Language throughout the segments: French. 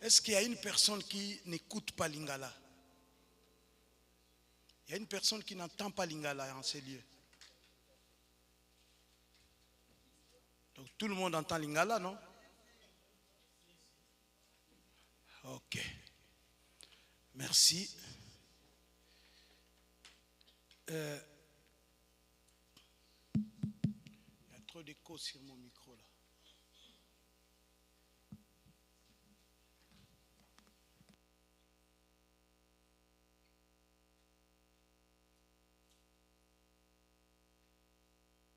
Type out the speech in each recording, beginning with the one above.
Est-ce qu'il y a une personne qui n'écoute pas Lingala? Il y a une personne qui n'entend pas Lingala en ces lieux. Donc tout le monde entend Lingala, non? Ok. Merci. Il y a trop d'écho sur mon micro là.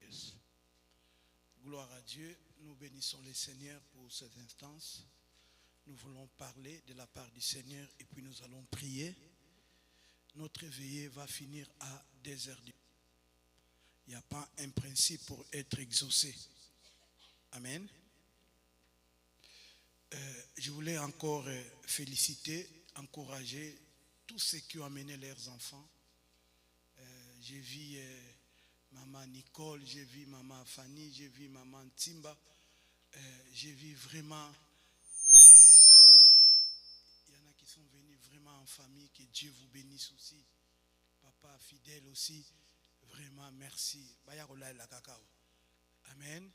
Yes. Gloire à Dieu, nous bénissons le Seigneur pour cette instance. Nous voulons parler de la part du Seigneur et puis nous allons prier. Notre veillée va finir à 2 heures. Il n'y a pas un principe pour être exaucé. Amen. Je voulais encore féliciter, encourager tous ceux qui ont amené leurs enfants. J'ai vu maman Nicole, j'ai vu maman Fanny, j'ai vu maman Timba. J'ai vu vraiment... Il y en a qui sont venus vraiment en famille, que Dieu vous bénisse aussi. Papa fidèle aussi, vraiment merci. Amen.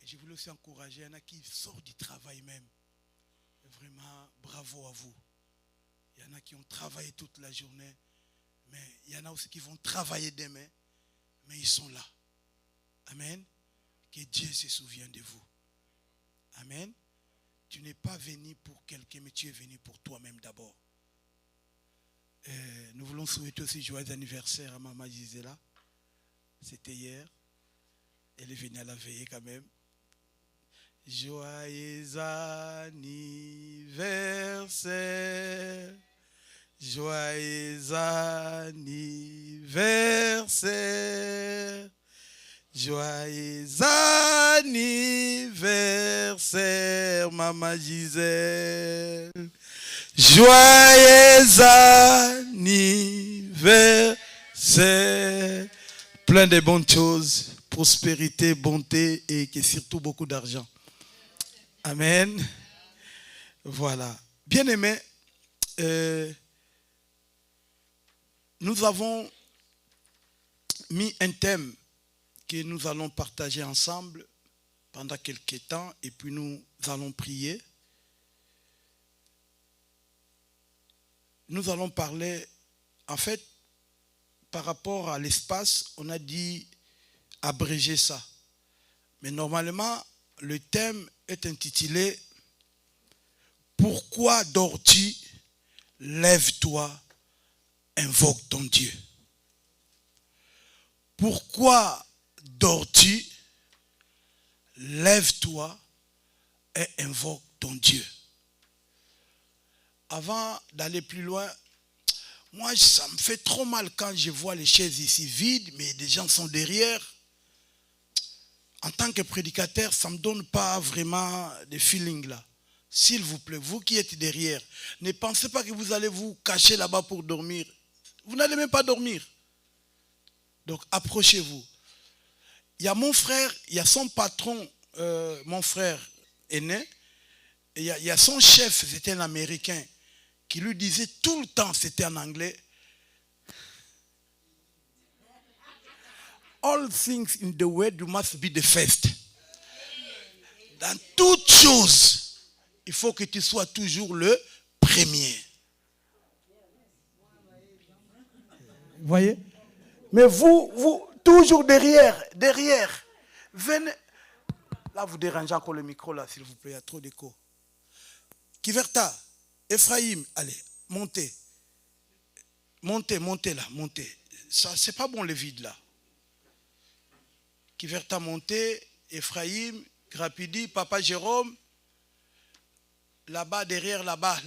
Et je voulais aussi encourager, il y en a qui sortent du travail même. Vraiment, bravo à vous. Il y en a qui ont travaillé toute la journée, mais il y en a aussi qui vont travailler demain, mais ils sont là. Amen. Que Dieu se souvienne de vous. Amen. Tu n'es pas venu pour quelqu'un, mais tu es venu pour toi-même d'abord. Nous voulons souhaiter aussi joyeux anniversaire à Maman Gisela. C'était hier. Elle est venue à la veillée quand même. Joyeux anniversaire. Joyeux anniversaire. Joyeux anniversaire, Maman Gisèle. Joyeux anniversaire. Plein de bonnes choses, prospérité, bonté et surtout beaucoup d'argent. Amen. Voilà. Bien-aimés, nous avons mis un thème que nous allons partager ensemble pendant quelques temps et puis nous allons prier. Nous allons parler, en fait, par rapport à l'espace, on a dit abréger ça. Mais normalement, le thème est intitulé « Pourquoi dors-tu? Lève-toi, invoque ton Dieu. » Pourquoi dors-tu? Lève-toi et invoque ton Dieu. Avant d'aller plus loin, moi ça me fait trop mal quand je vois les chaises ici vides, mais des gens sont derrière. En tant que prédicateur, ça ne me donne pas vraiment de feeling là. S'il vous plaît, vous qui êtes derrière, ne pensez pas que vous allez vous cacher là-bas pour dormir. Vous n'allez même pas dormir. Donc approchez-vous. Il y a mon frère, il y a son patron, mon frère aîné, et il y a son chef, c'était un Américain, qui lui disait tout le temps, c'était en anglais, all things in the world, you must be the first. Dans toutes choses, il faut que tu sois toujours le premier. Vous voyez? Mais vous, toujours derrière. Venez. Là, vous dérangez encore le micro, là, s'il vous plaît, il y a trop d'écho. Kiverta, Ephraim, allez, montez. Montez là, montez. Ça, c'est pas bon le vide là. Kiverta, montez. Ephraim, Grapidi, Papa Jérôme. Là-bas, derrière, là-bas.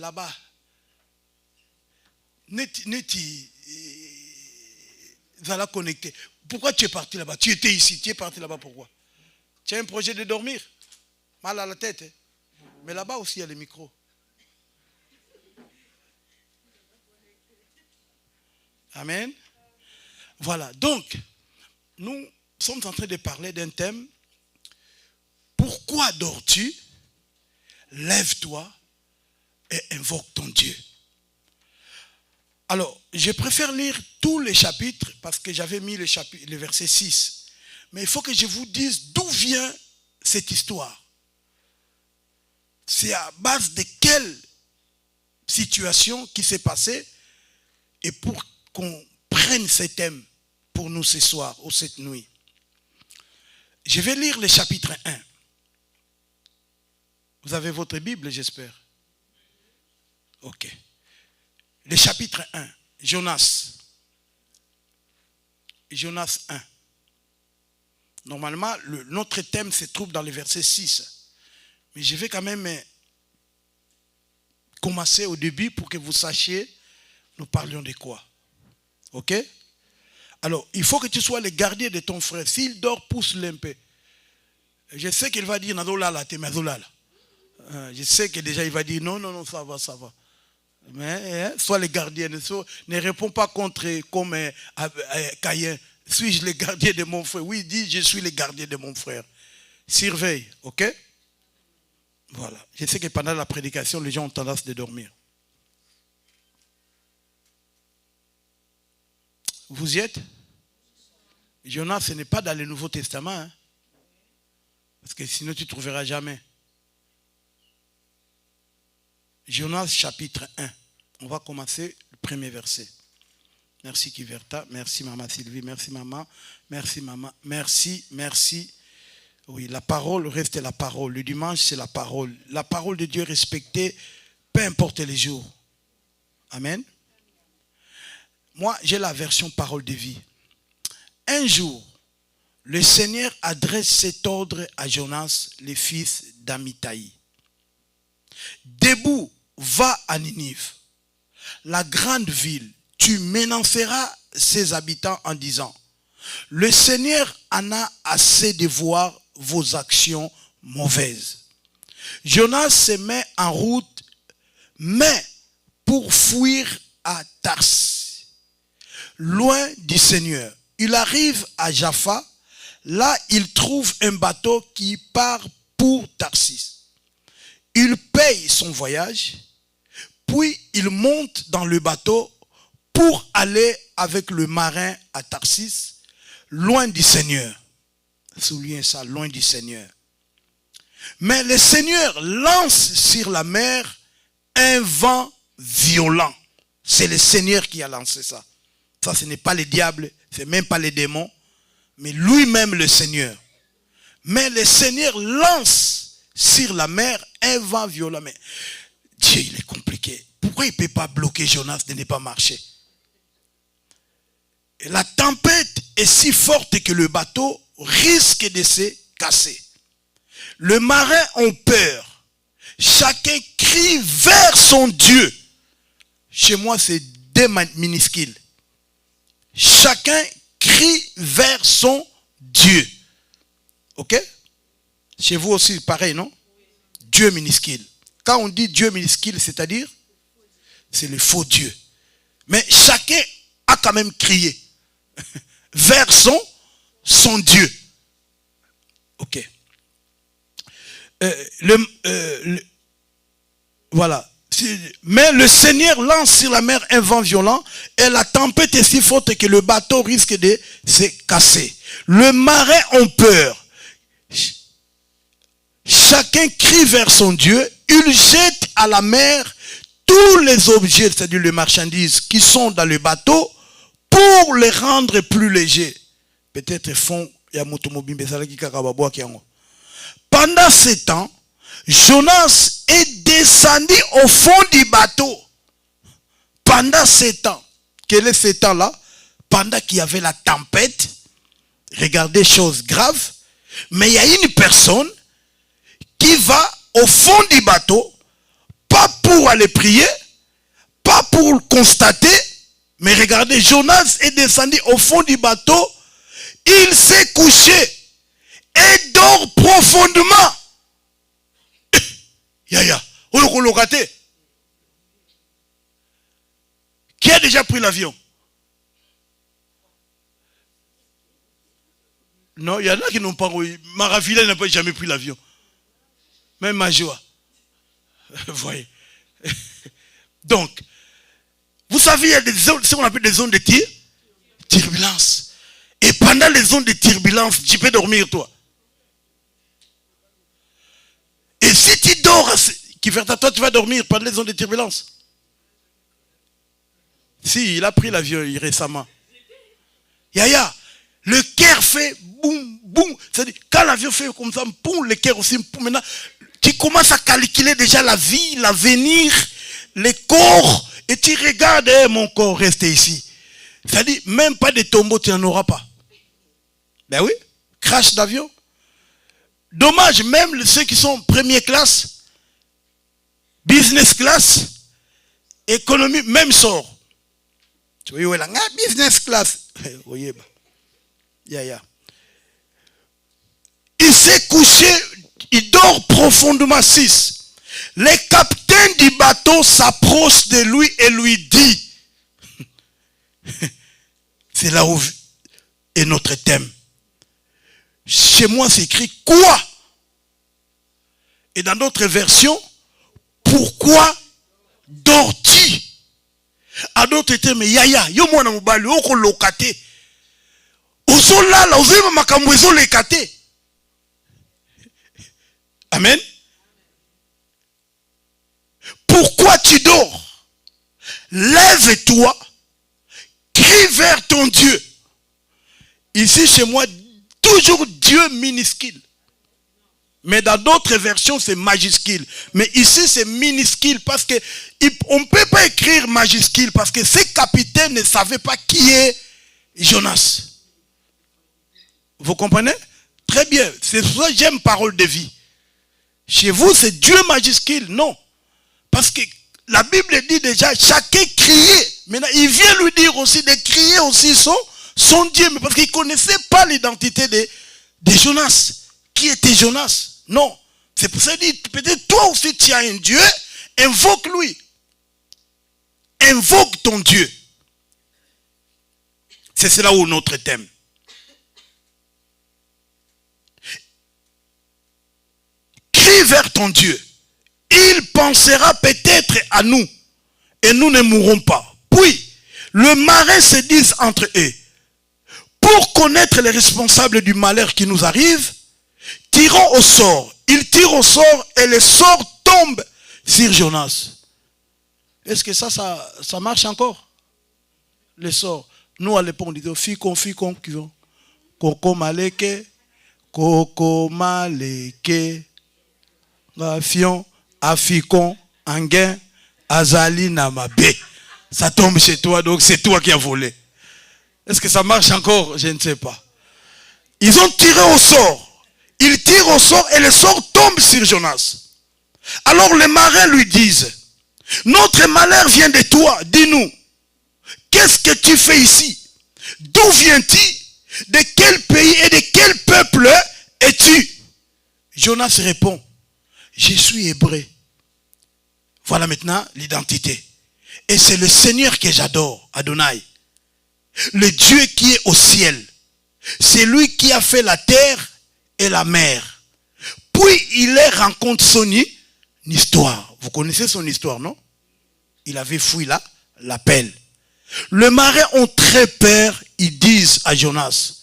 Neti, Zala connecté. Pourquoi tu es parti là-bas? Tu étais ici, tu es parti là-bas, pourquoi? Tu as un projet de dormir? Mal à la tête. Hein? Mais là-bas aussi, il y a les micros. Amen. Voilà, donc, nous sommes en train de parler d'un thème. Pourquoi dors-tu? Lève-toi, et invoque ton Dieu. Alors, je préfère lire tous les chapitres parce que j'avais mis le verset 6. Mais il faut que je vous dise d'où vient cette histoire. C'est à base de quelle situation qui s'est passée et pour qu'on prenne ce thème pour nous ce soir ou cette nuit. Je vais lire le chapitre 1. Vous avez votre Bible, j'espère. Ok. Le chapitre 1, Jonas. Jonas 1. Normalement, notre thème se trouve dans le verset 6. Mais je vais quand même commencer au début pour que vous sachiez, nous parlions de quoi. Ok? Alors, il faut que tu sois le gardien de ton frère. S'il dort, pousse-le un peu. Je sais qu'il va dire, je sais que déjà il va dire, non, ça va. Mais sois le gardien. Ne réponds pas contre comme Caïn. Suis-je le gardien de mon frère? Oui, dis, je suis le gardien de mon frère. Surveille, ok? Voilà. Je sais que pendant la prédication, les gens ont tendance de dormir. Vous y êtes? Jonas, ce n'est pas dans le Nouveau Testament. Hein? Parce que sinon, tu ne trouveras jamais. Jonas, chapitre 1. On va commencer le premier verset. Merci Kiverta, merci Maman Sylvie, merci Maman, merci Maman, merci. Oui, la parole reste la parole. Le dimanche, c'est la parole. La parole de Dieu est respectée, peu importe les jours. Amen. Moi, j'ai la version parole de vie. Un jour, le Seigneur adresse cet ordre à Jonas, le fils d'Amittai. Debout, va à Ninive, la grande ville. Tu menaceras ses habitants en disant, le Seigneur en a assez de voir vos actions mauvaises. Jonas se met en route, mais pour fuir à Tars, loin du Seigneur. Il arrive à Jaffa. Là, il trouve un bateau qui part pour Tarsis. Il paye son voyage, puis il monte dans le bateau pour aller avec le marin à Tarsis, loin du Seigneur. Soulignez ça, loin du Seigneur. Mais le Seigneur lance sur la mer un vent violent. C'est le Seigneur qui a lancé ça. Ça, ce n'est pas le diable, ce n'est même pas les démons, mais lui-même le Seigneur. Mais le Seigneur lance sur la mer un vent violent. Mais Dieu, il est compliqué. Pourquoi il ne peut pas bloquer Jonas de ne pas marcher? Et la tempête est si forte que le bateau risque de se casser. Les marins ont peur. Chacun crie vers son Dieu. Chez moi, c'est deux minuscules. Chacun crie vers son Dieu. Ok? Chez vous aussi, pareil, non? Dieu minuscule. Quand on dit Dieu minuscule, c'est-à-dire, c'est le faux Dieu. Mais chacun a quand même crié vers son Dieu. Ok. Voilà. Mais le Seigneur lance sur la mer un vent violent et la tempête est si forte que le bateau risque de se casser. Les marins ont peur. Chacun crie vers son Dieu. Il jette à la mer tous les objets, c'est-à-dire les marchandises qui sont dans le bateau pour les rendre plus légers. Peut-être font pendant ce temps, Jonas est descendu au fond du bateau. Pendant ce temps, quel est ce temps-là? Pendant qu'il y avait la tempête, regardez, chose grave, mais il y a une personne qui va au fond du bateau, pas pour aller prier, pas pour constater, mais regardez, Jonas est descendu au fond du bateau, il s'est couché et dort profondément. Yaya, qui a déjà pris l'avion? Non, il y en a qui n'ont pas. Maravilla n'a pas jamais pris l'avion. Même Majoa. Vous voyez. Donc, vous savez, il y a des zones, ce qu'on appelle des zones de turbulence. Et pendant les zones de turbulence, tu peux dormir, toi. Et si tu dors, toi, tu vas dormir pendant les zones de turbulence. Si, il a pris l'avion récemment. Yaya, le cœur fait boum, boum. C'est-à-dire, quand l'avion fait comme ça, boum, le cœur aussi, boum. Maintenant, tu commences à calculer déjà la vie, l'avenir, les corps, et tu regardes, mon corps reste ici. C'est-à-dire, même pas de tombeau, tu n'en auras pas. Ben oui, crash d'avion. Dommage, même ceux qui sont première classe, business class, économie, même sort. Tu vois, là, business class. Il s'est couché, il dort profondément 6. Les capitaines du bateau s'approchent de lui et lui dit, c'est là où est notre thème. Chez moi, c'est écrit quoi? Et dans d'autres versions, pourquoi dors-tu? À d'autres termes, yaya, yo mwana mobali, oko lokate. Ozo lala, ozo yeba makambo ezo lekate. Amen. Pourquoi tu dors? Lève-toi, crie vers ton Dieu. Ici, chez moi, toujours Dieu minuscule. Mais dans d'autres versions, c'est majuscule. Mais ici, c'est minuscule parce que on ne peut pas écrire majuscule parce que ces capitaines ne savaient pas qui est Jonas. Vous comprenez? Très bien. C'est pour ça que j'aime parole de vie. Chez vous, c'est Dieu majuscule. Non. Parce que la Bible dit déjà, chacun criait. Maintenant, il vient lui dire aussi de crier aussi son Dieu. Mais parce qu'il ne connaissait pas l'identité de Jonas. Qui était Jonas? Non. C'est pour ça qu'il dit, peut-être toi aussi tu as un Dieu, invoque-lui. Invoque ton Dieu. C'est cela où notre thème. Crie vers ton Dieu. Il pensera peut-être à nous. Et nous ne mourrons pas. Puis, le marin se dit entre eux, pour connaître les responsables du malheur qui nous arrive, tirons au sort. Il tire au sort et le sort tombe sur Jonas. Est-ce que ça marche encore? Le sort. Nous, à l'époque, on disait, ficon, coco maleke, fion, aficon, anguin, azali, namabe. Ça tombe chez toi, donc c'est toi qui as volé. Est-ce que ça marche encore? Je ne sais pas. Ils ont tiré au sort. Ils tirent au sort et le sort tombe sur Jonas. Alors les marins lui disent, notre malheur vient de toi, dis-nous, qu'est-ce que tu fais ici? D'où viens-tu? De quel pays et de quel peuple es-tu? Jonas répond, je suis hébreu. Voilà maintenant l'identité. Et c'est le Seigneur que j'adore, Adonai. Le Dieu qui est au ciel. C'est lui qui a fait la terre et la mer. Puis il leur raconte son histoire. Vous connaissez son histoire, non? Il avait fui l'appel. Les marins ont très peur. Ils disent à Jonas,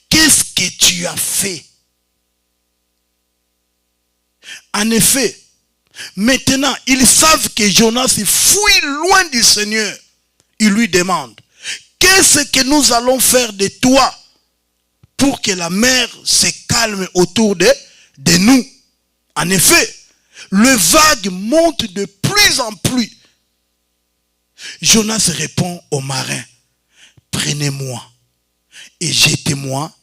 qu'est-ce que tu as fait? En effet, maintenant, ils savent que Jonas fuit loin du Seigneur. Ils lui demandent, qu'est-ce que nous allons faire de toi pour que la mer se calme autour de nous? En effet, le vague monte de plus en plus. Jonas répond aux marins, prenez-moi et jetez-moi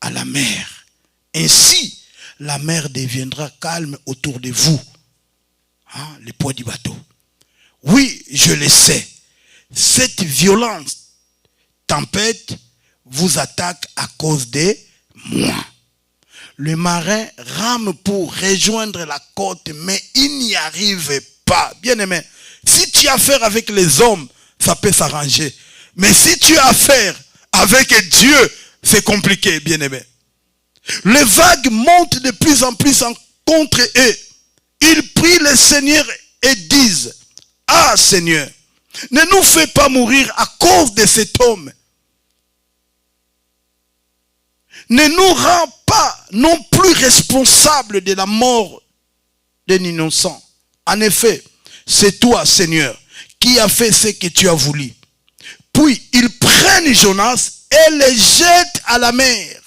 à la mer. Ainsi, la mer deviendra calme autour de vous. Hein, le poids du bateau. Oui, je le sais. Cette violente tempête vous attaque à cause de moi. Le marin rame pour rejoindre la côte, mais il n'y arrive pas. Bien aimé, si tu as affaire avec les hommes, ça peut s'arranger. Mais si tu as affaire avec Dieu, c'est compliqué, bien aimé. Les vagues montent de plus en plus contre eux. Ils prient le Seigneur et disent, ah Seigneur, ne nous fais pas mourir à cause de cet homme. Ne nous rends pas non plus responsables de la mort d'un innocent. En effet, c'est toi, Seigneur, qui as fait ce que tu as voulu. Puis, ils prennent Jonas et le jettent à la mer.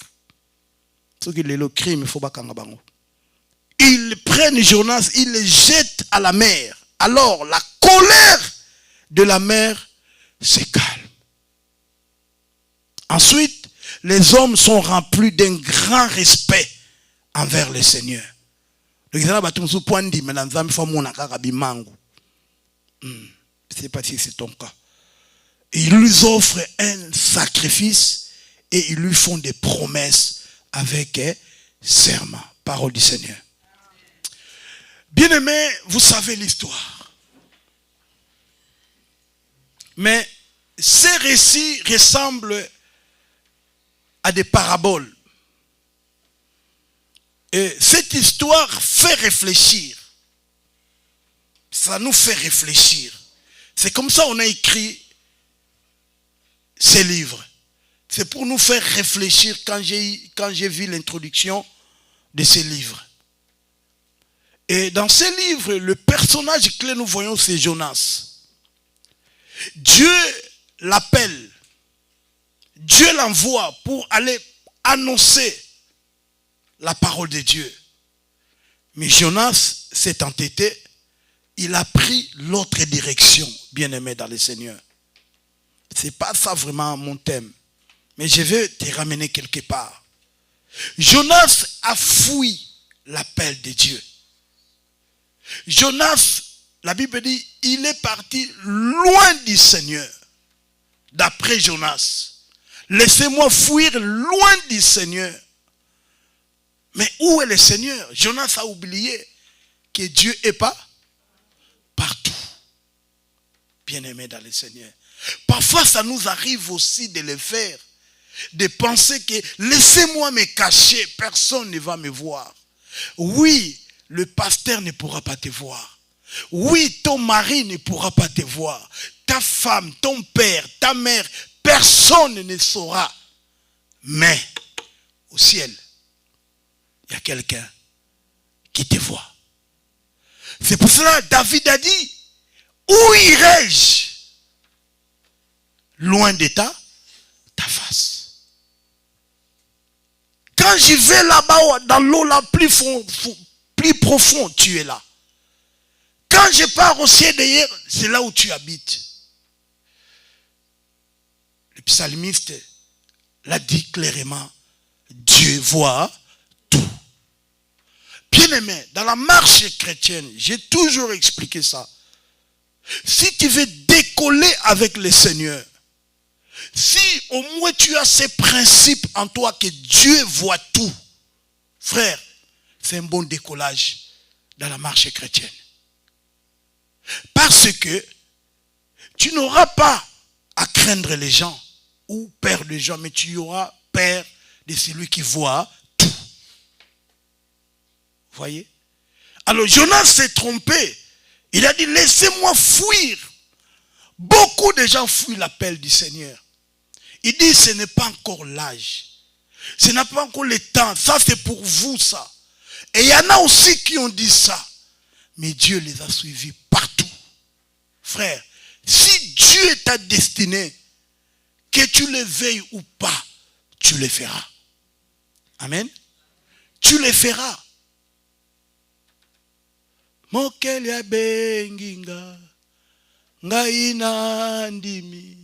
Ils prennent Jonas, ils le jettent à la mer. Alors, la colère de la mer se calme. Ensuite, les hommes sont remplis d'un grand respect envers le Seigneur. Je ne sais pas si c'est ton cas. Ils lui offrent un sacrifice et ils lui font des promesses avec serment. Parole du Seigneur. Bien-aimés, vous savez l'histoire. Mais ces récits ressemblent à des paraboles. Et cette histoire fait réfléchir. Ça nous fait réfléchir. C'est comme ça qu'on a écrit ces livres. C'est pour nous faire réfléchir quand j'ai vu l'introduction de ces livres. Et dans ces livres, le personnage clé, nous voyons, c'est Jonas. Dieu l'appelle. Dieu l'envoie pour aller annoncer la parole de Dieu. Mais Jonas s'est entêté. Il a pris l'autre direction, bien-aimé dans le Seigneur. Ce n'est pas ça vraiment mon thème. Mais je vais te ramener quelque part. Jonas a fui l'appel de Dieu. Jonas, la Bible dit, il est parti loin du Seigneur. D'après Jonas. Laissez-moi fuir loin du Seigneur. Mais où est le Seigneur? Jonas a oublié que Dieu n'est pas partout. Bien-aimé dans le Seigneur. Parfois, ça nous arrive aussi de le faire. De penser que laissez-moi me cacher, personne ne va me voir. Oui, le pasteur ne pourra pas te voir. Oui, ton mari ne pourra pas te voir. Ta femme, ton père, ta mère, personne ne saura. Mais au ciel, il y a quelqu'un qui te voit. C'est pour cela que David a dit, où irai-je loin de ta face? Quand j'y vais là-bas, dans l'eau la plus profonde, tu es là. Quand je pars au ciel d'ailleurs, c'est là où tu habites. Le psalmiste l'a dit clairement, Dieu voit tout. Bien-aimé, dans la marche chrétienne, j'ai toujours expliqué ça. Si tu veux décoller avec le Seigneur, si au moins tu as ces principes en toi que Dieu voit tout, frère, c'est un bon décollage dans la marche chrétienne. Parce que tu n'auras pas à craindre les gens ou peur des gens, mais tu auras peur de celui qui voit tout. Vous voyez? Alors Jonas s'est trompé. Il a dit, laissez-moi fuir. Beaucoup de gens fuient l'appel du Seigneur. Il dit, ce n'est pas encore l'âge. Ce n'est pas encore le temps. Ça, c'est pour vous, ça. Et il y en a aussi qui ont dit ça. Mais Dieu les a suivis partout. Frère, si Dieu est ta destinée, que tu le veuilles ou pas, tu le feras. Amen. Tu le feras. Mokeli abenginga, ngaina ndimi,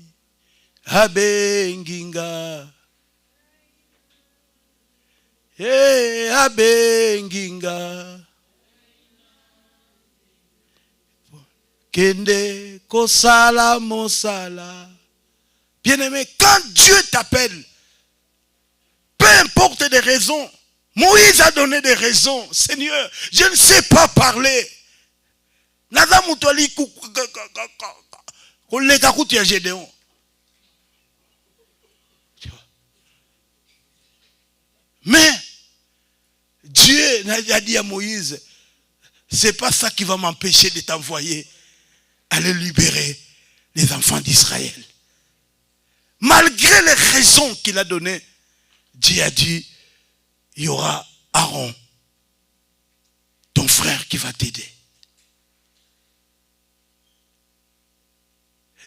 abenginga. Abenginga. Kende kosala mosala. Bien-aimé, quand Dieu t'appelle, peu importe les raisons, Moïse a donné des raisons. Seigneur, je ne sais pas parler. Mais Dieu a dit à Moïse, c'est pas ça qui va m'empêcher de t'envoyer aller libérer les enfants d'Israël. Malgré les raisons qu'il a données, Dieu a dit, il y aura Aaron, ton frère, qui va t'aider.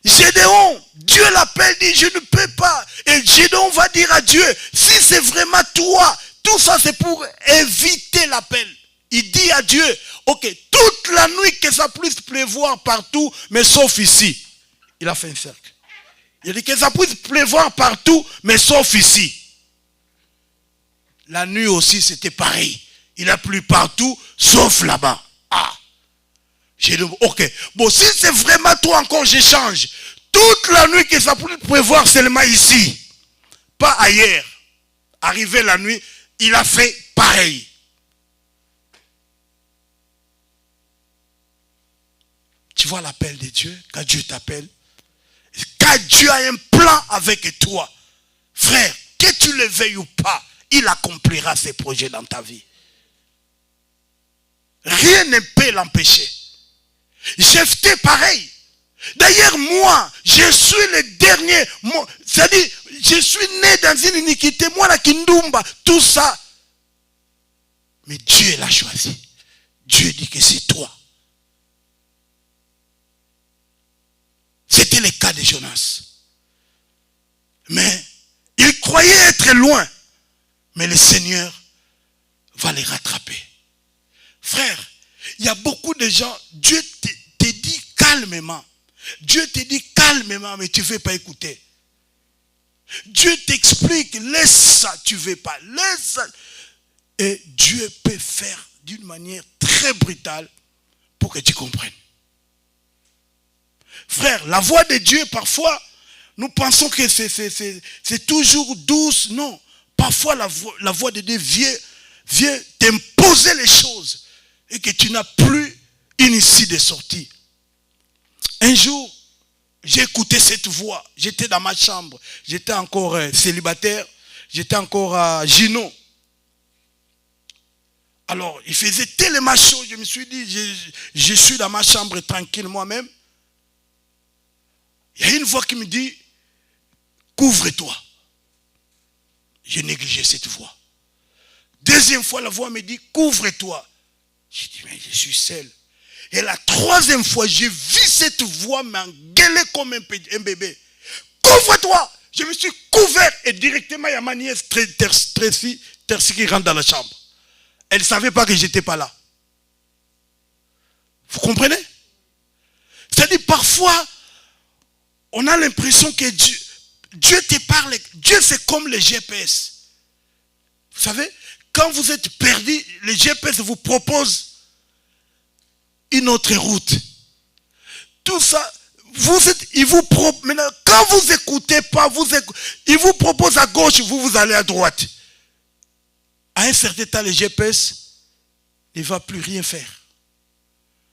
Gédéon, Dieu l'appelle, dit, je ne peux pas. Et Gédéon va dire à Dieu, si c'est vraiment toi, tout ça c'est pour éviter l'appel. Il dit à Dieu, ok, toute la nuit que ça puisse pleuvoir partout, mais sauf ici. Il a fait un cercle. Il dit que ça puisse pleuvoir partout, mais sauf ici. La nuit aussi, c'était pareil. Il a plu partout, sauf là-bas. Ah. J'ai dit, ok. Bon, si c'est vraiment toi encore, j'échange. Toute la nuit que ça puisse pleuvoir seulement ici. Pas ailleurs. Arrivé la nuit, il a fait pareil. Tu vois l'appel de Dieu, quand Dieu t'appelle. Quand Dieu a un plan avec toi, frère, que tu le veuilles ou pas, il accomplira ses projets dans ta vie. Rien ne peut l'empêcher. Jephthé pareil. D'ailleurs, moi, je suis le dernier. C'est-à-dire, je suis né dans une iniquité. Moi, la Kindumba, tout ça. Mais Dieu l'a choisi. Dieu dit que c'est toi. C'était le cas de Jonas. Mais il croyait être loin. Mais le Seigneur va les rattraper. Frère, il y a beaucoup de gens, Dieu te dit calmement. Dieu te dit calmement, mais tu ne veux pas écouter. Dieu t'explique, laisse ça, tu ne veux pas. Laisse ça. Et Dieu peut faire d'une manière très brutale pour que tu comprennes. Frère, la voix de Dieu, parfois, nous pensons que c'est toujours douce. Non. Parfois, la voix de Dieu vient t'imposer les choses et que tu n'as plus une issue de sortie. Un jour, j'ai écouté cette voix. J'étais dans ma chambre. J'étais encore célibataire. J'étais encore à Gino. Alors, il faisait tellement chaud. Je me suis dit, je suis dans ma chambre tranquille moi-même. Il y a une voix qui me dit, couvre-toi. J'ai négligé cette voix. Deuxième fois, la voix me dit, couvre-toi. J'ai dit, mais je suis seul. Et la troisième fois, j'ai vu cette voix m'engueuler comme un bébé. Couvre-toi. Je me suis couvert et directement, il y a ma nièce Tercy qui rentre dans la chambre. Elle ne savait pas que je n'étais pas là. Vous comprenez? C'est-à-dire, parfois, on a l'impression que Dieu te parle. Dieu, c'est comme le GPS. Vous savez, quand vous êtes perdu, le GPS vous propose une autre route. Tout ça, maintenant, quand vous n'écoutez pas, il vous propose à gauche, vous allez à droite. À un certain temps, le GPS ne va plus rien faire.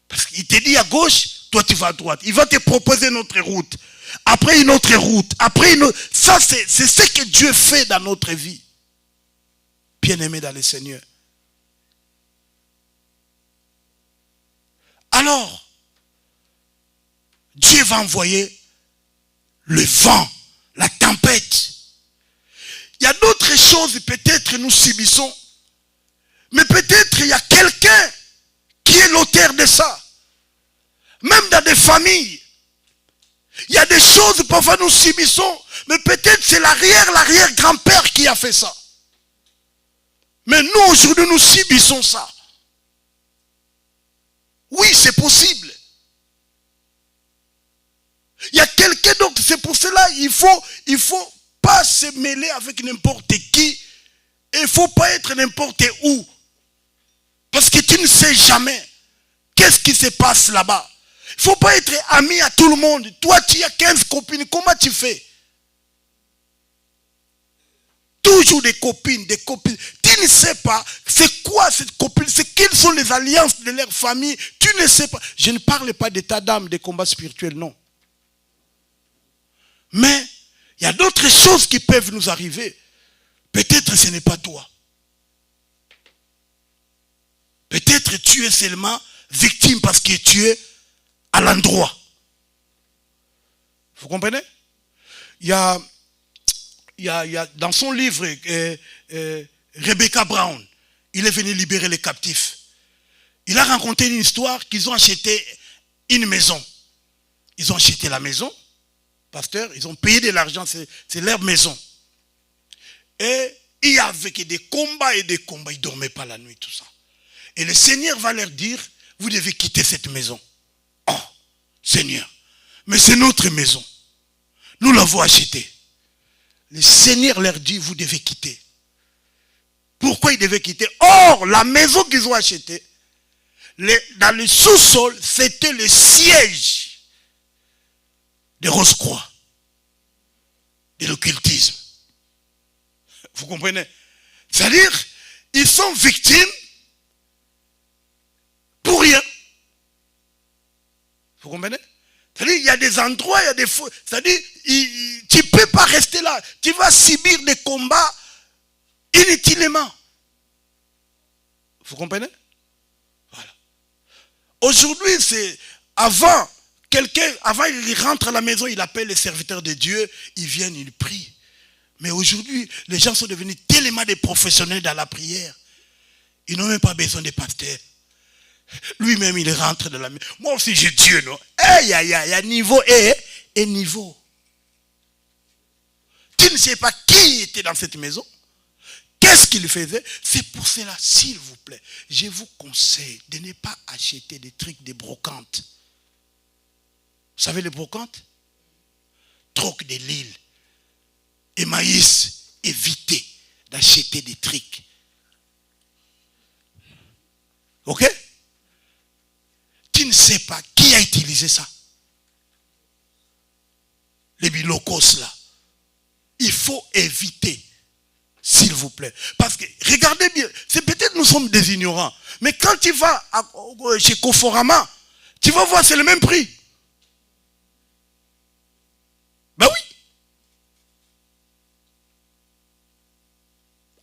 Parce qu'il te dit à gauche, toi tu vas à droite. Il va te proposer une autre route. Après une autre route. Après une autre. Ça, c'est ce que Dieu fait dans notre vie. Bien-aimé dans le Seigneur. Alors, Dieu va envoyer le vent, la tempête. Il y a d'autres choses, peut-être nous subissons. Mais peut-être il y a quelqu'un qui est l'auteur de ça. Même dans des familles. Il y a des choses parfois nous subissons. Mais peut-être c'est l'arrière-grand-père qui a fait ça. Mais nous aujourd'hui nous subissons ça. Oui, c'est possible. Il y a quelqu'un d'autre. C'est pour cela il faut pas se mêler avec n'importe qui. Et il ne faut pas être n'importe où. Parce que tu ne sais jamais qu'est-ce qui se passe là-bas. Il ne faut pas être ami à tout le monde. Toi, tu as 15 copines. Comment tu fais? Toujours des copines, des copines. Tu ne sais pas c'est quoi cette copine, quelles sont les alliances de leur famille. Tu ne sais pas. Je ne parle pas d'état d'âme, des combats spirituels, non. Mais il y a d'autres choses qui peuvent nous arriver. Peut-être ce n'est pas toi. Peut-être tu es seulement victime parce que tu es à l'endroit. Vous comprenez? Il y a dans son livre, Rebecca Brown, il est venu libérer les captifs. Il a raconté une histoire qu'ils ont acheté une maison. Ils ont acheté la maison, pasteur, ils ont payé de l'argent, c'est leur maison. Et il y avait que des combats et des combats, ils ne dormaient pas la nuit, tout ça. Et le Seigneur va leur dire, vous devez quitter cette maison. Oh, Seigneur, mais c'est notre maison. Nous l'avons achetée. Le Seigneur leur dit, vous devez quitter. Pourquoi ils devaient quitter? Or, la maison qu'ils ont achetée, dans le sous-sol, c'était le siège de Rose-Croix, de l'occultisme. Vous comprenez? C'est-à-dire, ils sont victimes pour rien. Vous comprenez? C'est-à-dire, il y a des endroits, il y a des faux. C'est-à-dire, tu ne peux pas rester là. Tu vas subir des combats inutilement. Vous comprenez? Voilà. Aujourd'hui, c'est avant, il rentre à la maison, il appelle les serviteurs de Dieu, ils viennent, ils prient. Mais aujourd'hui, les gens sont devenus tellement des professionnels dans la prière. Ils n'ont même pas besoin des pasteurs. Lui-même, il rentre dans la maison. Moi aussi, j'ai Dieu, non? Il y a niveau et niveau. Tu ne sais pas qui était dans cette maison. Qu'est-ce qu'il faisait? C'est pour cela, s'il vous plaît, je vous conseille de ne pas acheter des trucs de brocante. Vous savez les brocantes? Troc de Lille. Emmaüs, évitez d'acheter des trucs. Ok? Tu ne sais pas qui a utilisé ça. Les bilocos là. Il faut éviter. S'il vous plaît. Parce que, regardez bien, c'est peut-être nous sommes des ignorants. Mais quand tu vas chez Conforama, tu vas voir, c'est le même prix. Ben oui.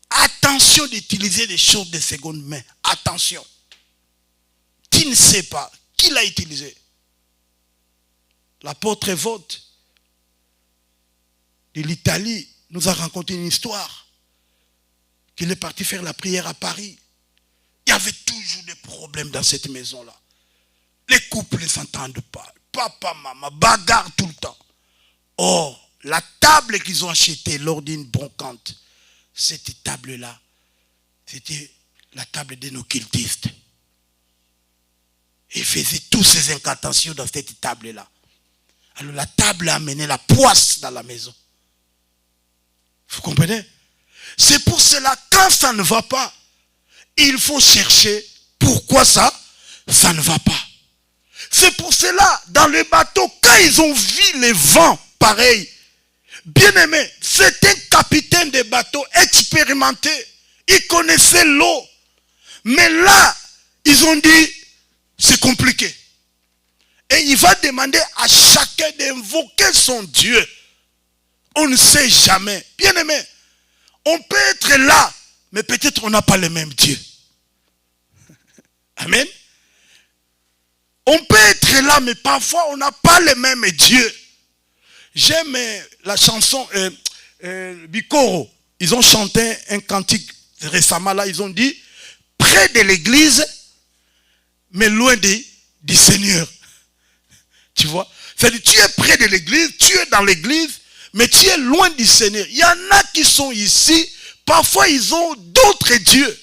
Attention d'utiliser des choses de seconde main. Attention. Tu ne sais pas qui l'a utilisé. L'apôtre Evode de l'Italie nous a raconté une histoire. Qu'il est parti faire la prière à Paris. Il y avait toujours des problèmes dans cette maison-là. Les couples ne s'entendent pas. Papa, maman, bagarre tout le temps. Or, la table qu'ils ont achetée lors d'une brocante, cette table-là, c'était la table d'un occultiste. Il faisait toutes ces incantations dans cette table-là. Alors la table a amené la poisse dans la maison. Vous comprenez? C'est pour cela, quand ça ne va pas, il faut chercher pourquoi ça ne va pas. C'est pour cela, dans le bateau, quand ils ont vu les vents, pareil, bien aimé, c'est un capitaine de bateau expérimenté. Il connaissait l'eau. Mais là, ils ont dit, c'est compliqué. Et il va demander à chacun d'invoquer son Dieu. On ne sait jamais. Bien aimé, on peut être là, mais peut-être on n'a pas le même Dieu. Amen. On peut être là, mais parfois on n'a pas le même Dieu. J'aime la chanson Bikoro. Ils ont chanté un cantique récemment là. Ils ont dit, près de l'église, mais loin du Seigneur. Tu vois? C'est-à-dire, tu es près de l'église, tu es dans l'église, mais tu es loin du Seigneur. Il y en a qui sont ici, parfois ils ont d'autres dieux.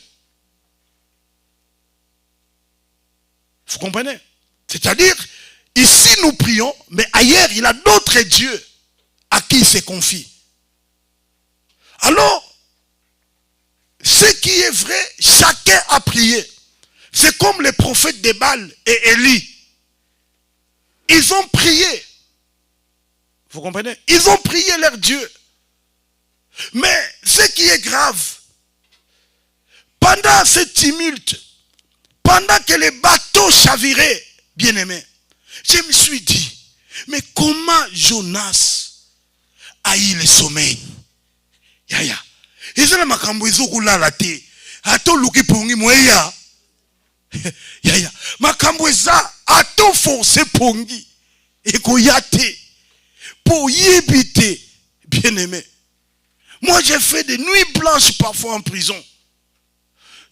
Vous comprenez? C'est-à-dire, ici nous prions, mais ailleurs il a d'autres dieux à qui il se confie. Alors, ce qui est vrai, chacun a prié. C'est comme les prophètes de Baal et Élie. Ils ont prié. Vous comprenez? Ils ont prié leur Dieu. Mais ce qui est grave, pendant ce tumulte, pendant que les bateaux chaviraient, bien aimé, je me suis dit, mais comment Jonas a eu le sommeil? Yaya. Ils ont makambo izokulala te. Ato luki pungi moya. Yaya. Makambweza, ato force pongi. Ekoyate. Pour y éviter. Bien aimé. Moi, j'ai fait des nuits blanches parfois en prison.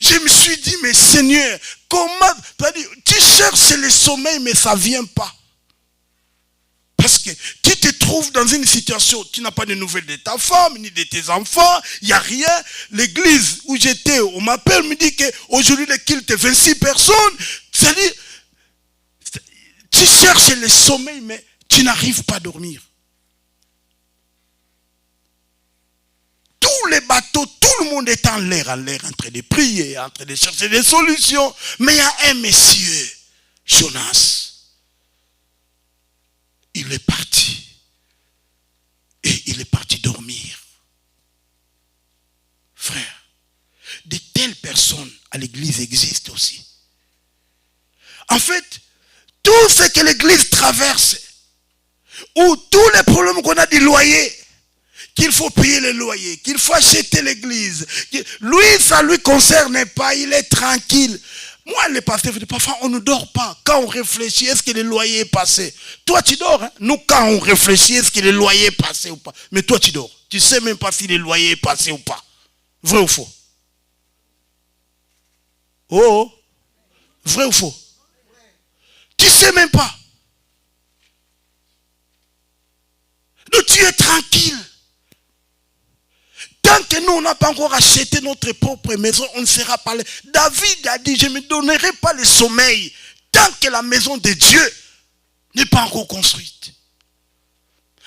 Je me suis dit, mais Seigneur, comment... Tu cherches le sommeil, mais ça ne vient pas. Parce que tu te trouves dans une situation, tu n'as pas de nouvelles de ta femme, ni de tes enfants, il n'y a rien. L'église où j'étais, on m'appelle, me dit qu'aujourd'hui le culte est 26 personnes. C'est-à-dire, tu cherches le sommeil, mais tu n'arrives pas à dormir. Tous les bateaux, tout le monde est en l'air, en train de prier, en train de chercher des solutions. Mais il y a un monsieur, Jonas. Il est parti. Et il est parti dormir. Frère, de telles personnes à l'église existent aussi. En fait, tout ce que l'église traverse, ou tous les problèmes qu'on a du loyer, qu'il faut payer le loyer, qu'il faut acheter l'église, lui, ça ne lui concerne pas, il est tranquille. Moi, les pasteurs, parfois, on ne dort pas. Quand on réfléchit, est-ce que le loyer est passé? Toi, tu dors. Hein? Nous, quand on réfléchit, est-ce que le loyer est passé ou pas? Mais toi, tu dors. Tu ne sais même pas si le loyer est passé ou pas. Vrai ou faux? Oh, vrai ou faux? Tu ne sais même pas. Donc, tu es tranquille. Tant que nous, on n'a pas encore acheté notre propre maison, on ne sera pas là. David a dit, je ne me donnerai pas le sommeil tant que la maison de Dieu n'est pas encore construite.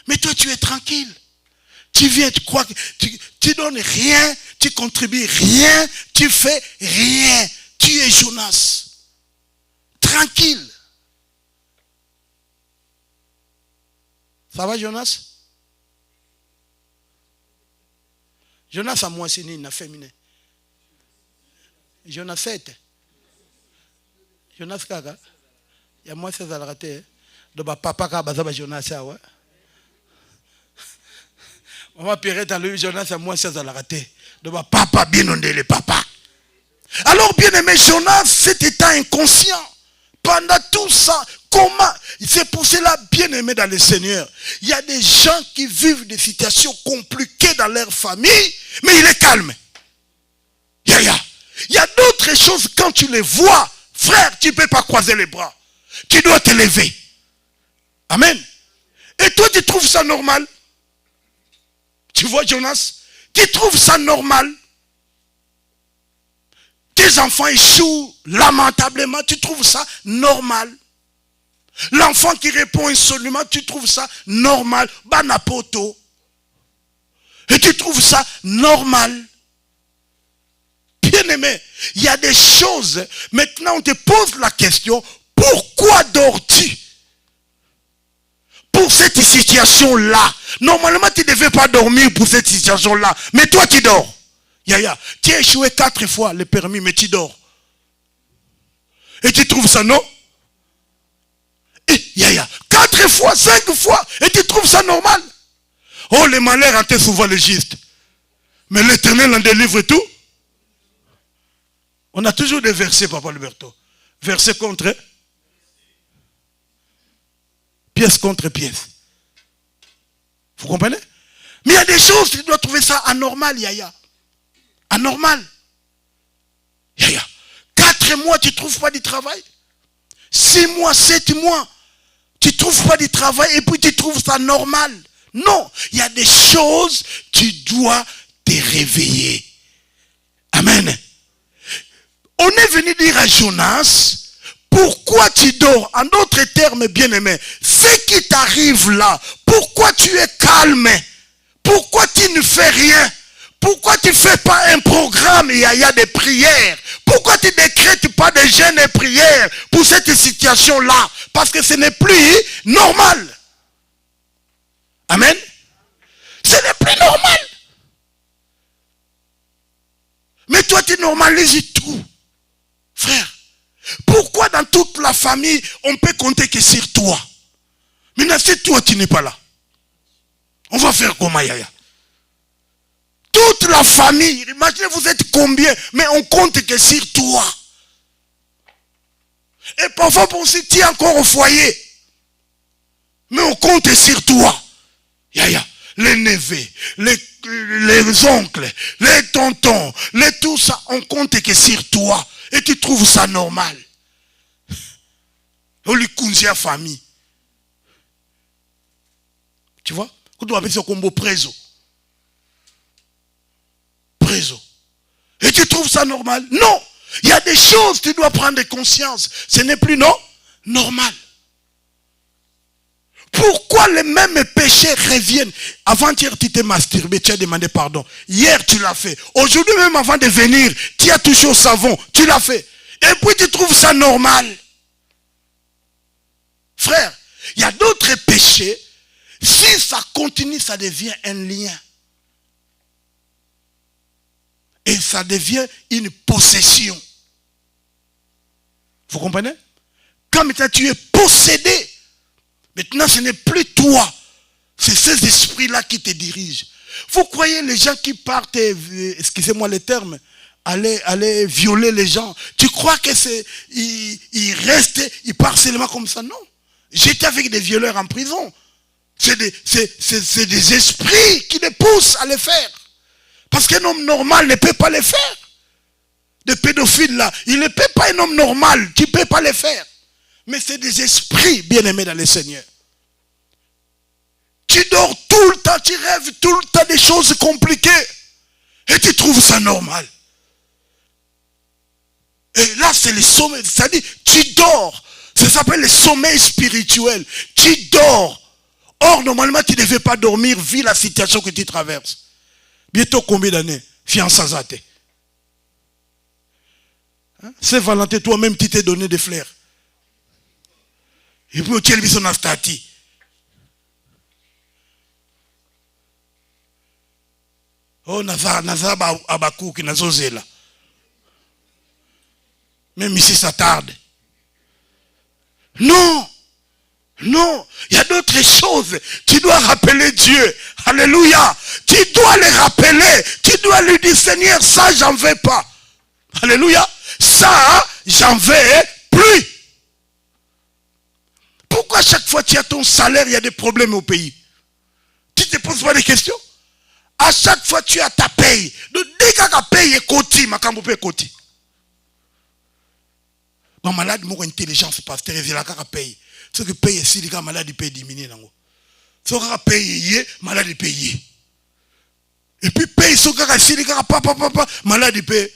Mais toi, tu es tranquille. Tu viens, tu crois que tu donnes rien, tu contribues rien, tu fais rien. Tu es Jonas. Tranquille. Ça va, Jonas? Jonas a moissonné, il a féminé. Jonas 7. Jonas kaka. Il y a moi 16 à la raté. De papa kaba Jonas ouais. On va pérer dans le Jonas a moins 16 à la raté. De papa bien ondé le papa. Alors bien aimé Jonas, cet état inconscient. Pendant tout ça, comment? C'est pour cela, bien aimé dans le Seigneur, il y a des gens qui vivent des situations compliquées dans leur famille, mais il est calme. Il y a d'autres choses, quand tu les vois, frère, tu ne peux pas croiser les bras. Tu dois te lever. Amen. Et toi, tu trouves ça normal? Tu vois, Jonas? Tu trouves ça normal? Tes enfants échouent lamentablement, tu trouves ça normal? L'enfant qui répond insolument, tu trouves ça normal? Banapoto. Et tu trouves ça normal? Bien aimé, il y a des choses, maintenant on te pose la question, pourquoi dors-tu? Pour cette situation-là. Normalement, tu ne devais pas dormir pour cette situation-là. Mais toi, tu dors. Yaya, tu as échoué 4 fois le permis, mais tu dors. Et tu trouves ça non? Et Yaya, 4 fois, 5 fois, et tu trouves ça normal? Oh, les malheurs étaient souvent les justes. Mais l'Éternel en délivre tout. On a toujours des versets, Papa Alberto. Versets contre pièce contre pièce. Vous comprenez? Mais il y a des choses, tu dois trouver ça anormal, Yaya. Anormal. Yaya. 4 mois, tu ne trouves pas du travail. 6 mois, 7 mois, tu ne trouves pas du travail et puis tu trouves ça normal. Non, il y a des choses, tu dois te réveiller. Amen. On est venu dire à Jonas, pourquoi tu dors? En d'autres termes, bien-aimé, ce qui t'arrive là, pourquoi tu es calme? Pourquoi tu ne fais rien? Pourquoi tu ne fais pas un programme, il y a des prières? Pourquoi tu ne décrètes pas de jeûnes et prières pour cette situation-là? Parce que ce n'est plus normal. Amen. Ce n'est plus normal. Mais toi, tu normalises tout. Frère, pourquoi dans toute la famille, on peut compter que sur toi? Maintenant, si toi, tu n'es pas là, on va faire comment, Yaya? Toute la famille, imaginez vous êtes combien, mais on compte que sur toi. Et parfois, pour si tu es encore au foyer, mais on compte sur toi. Yaya, les neveux, les oncles, les tontons, tout ça, on compte que sur toi. Et tu trouves ça normal. On lui conduit à famille. Tu vois? Quand tu appelles ce combo préso. Préso. Et tu trouves ça normal? Non! Il y a des choses, tu dois prendre conscience. Ce n'est plus non normal. Pourquoi les mêmes péchés reviennent? Avant-hier, tu t'es masturbé, tu as demandé pardon. Hier, tu l'as fait. Aujourd'hui, même avant de venir, tu as touché au savon, tu l'as fait. Et puis, tu trouves ça normal. Frère, il y a d'autres péchés. Si ça continue, ça devient un lien. Et ça devient une possession. Vous comprenez? Quand maintenant tu es possédé, maintenant ce n'est plus toi. C'est ces esprits-là qui te dirigent. Vous croyez les gens qui partent, excusez-moi le terme, aller violer les gens. Tu crois que ils restent, ils partent seulement comme ça? Non. J'étais avec des violeurs en prison. C'est des esprits qui les poussent à les faire. Parce qu'un homme normal ne peut pas les faire. Des pédophiles là, il ne peut pas un homme normal qui ne peut pas les faire. Mais c'est des esprits bien-aimés dans le Seigneur. Tu dors tout le temps, tu rêves tout le temps des choses compliquées. Et tu trouves ça normal. Et là, c'est le sommeil. C'est-à-dire, tu dors. Ça s'appelle le sommeil spirituel. Tu dors. Or, normalement, tu ne devais pas dormir vu la situation que tu traverses. Bientôt combien d'années? Fiançailles. Hein? C'est Valentin, toi-même, tu t'es donné des fleurs. Et puis, tu as vu son astati. Oh, Nazaba Abakou qui n'a pas là. Même ici, ça tarde. Non. Non. Il y a d'autres choses. Tu dois rappeler Dieu. Alléluia. Tu dois les rappeler. Tu dois lui dire, Seigneur, ça, j'en veux pas. Alléluia. Ça, j'en veux plus. Pourquoi chaque fois que tu as ton salaire, il y a des problèmes au pays? Tu ne te poses pas des questions? À chaque fois tu as ta paye. Donc dès que tu paye est côté, ma cambo peut côté. Bon malade mon intelligence pasteur il a qu'à paye. Ce que paye si les gars malade il paye diminuer nango. Ce que paye malade il paye. Et puis paye ce que si les gars papa malade il paye.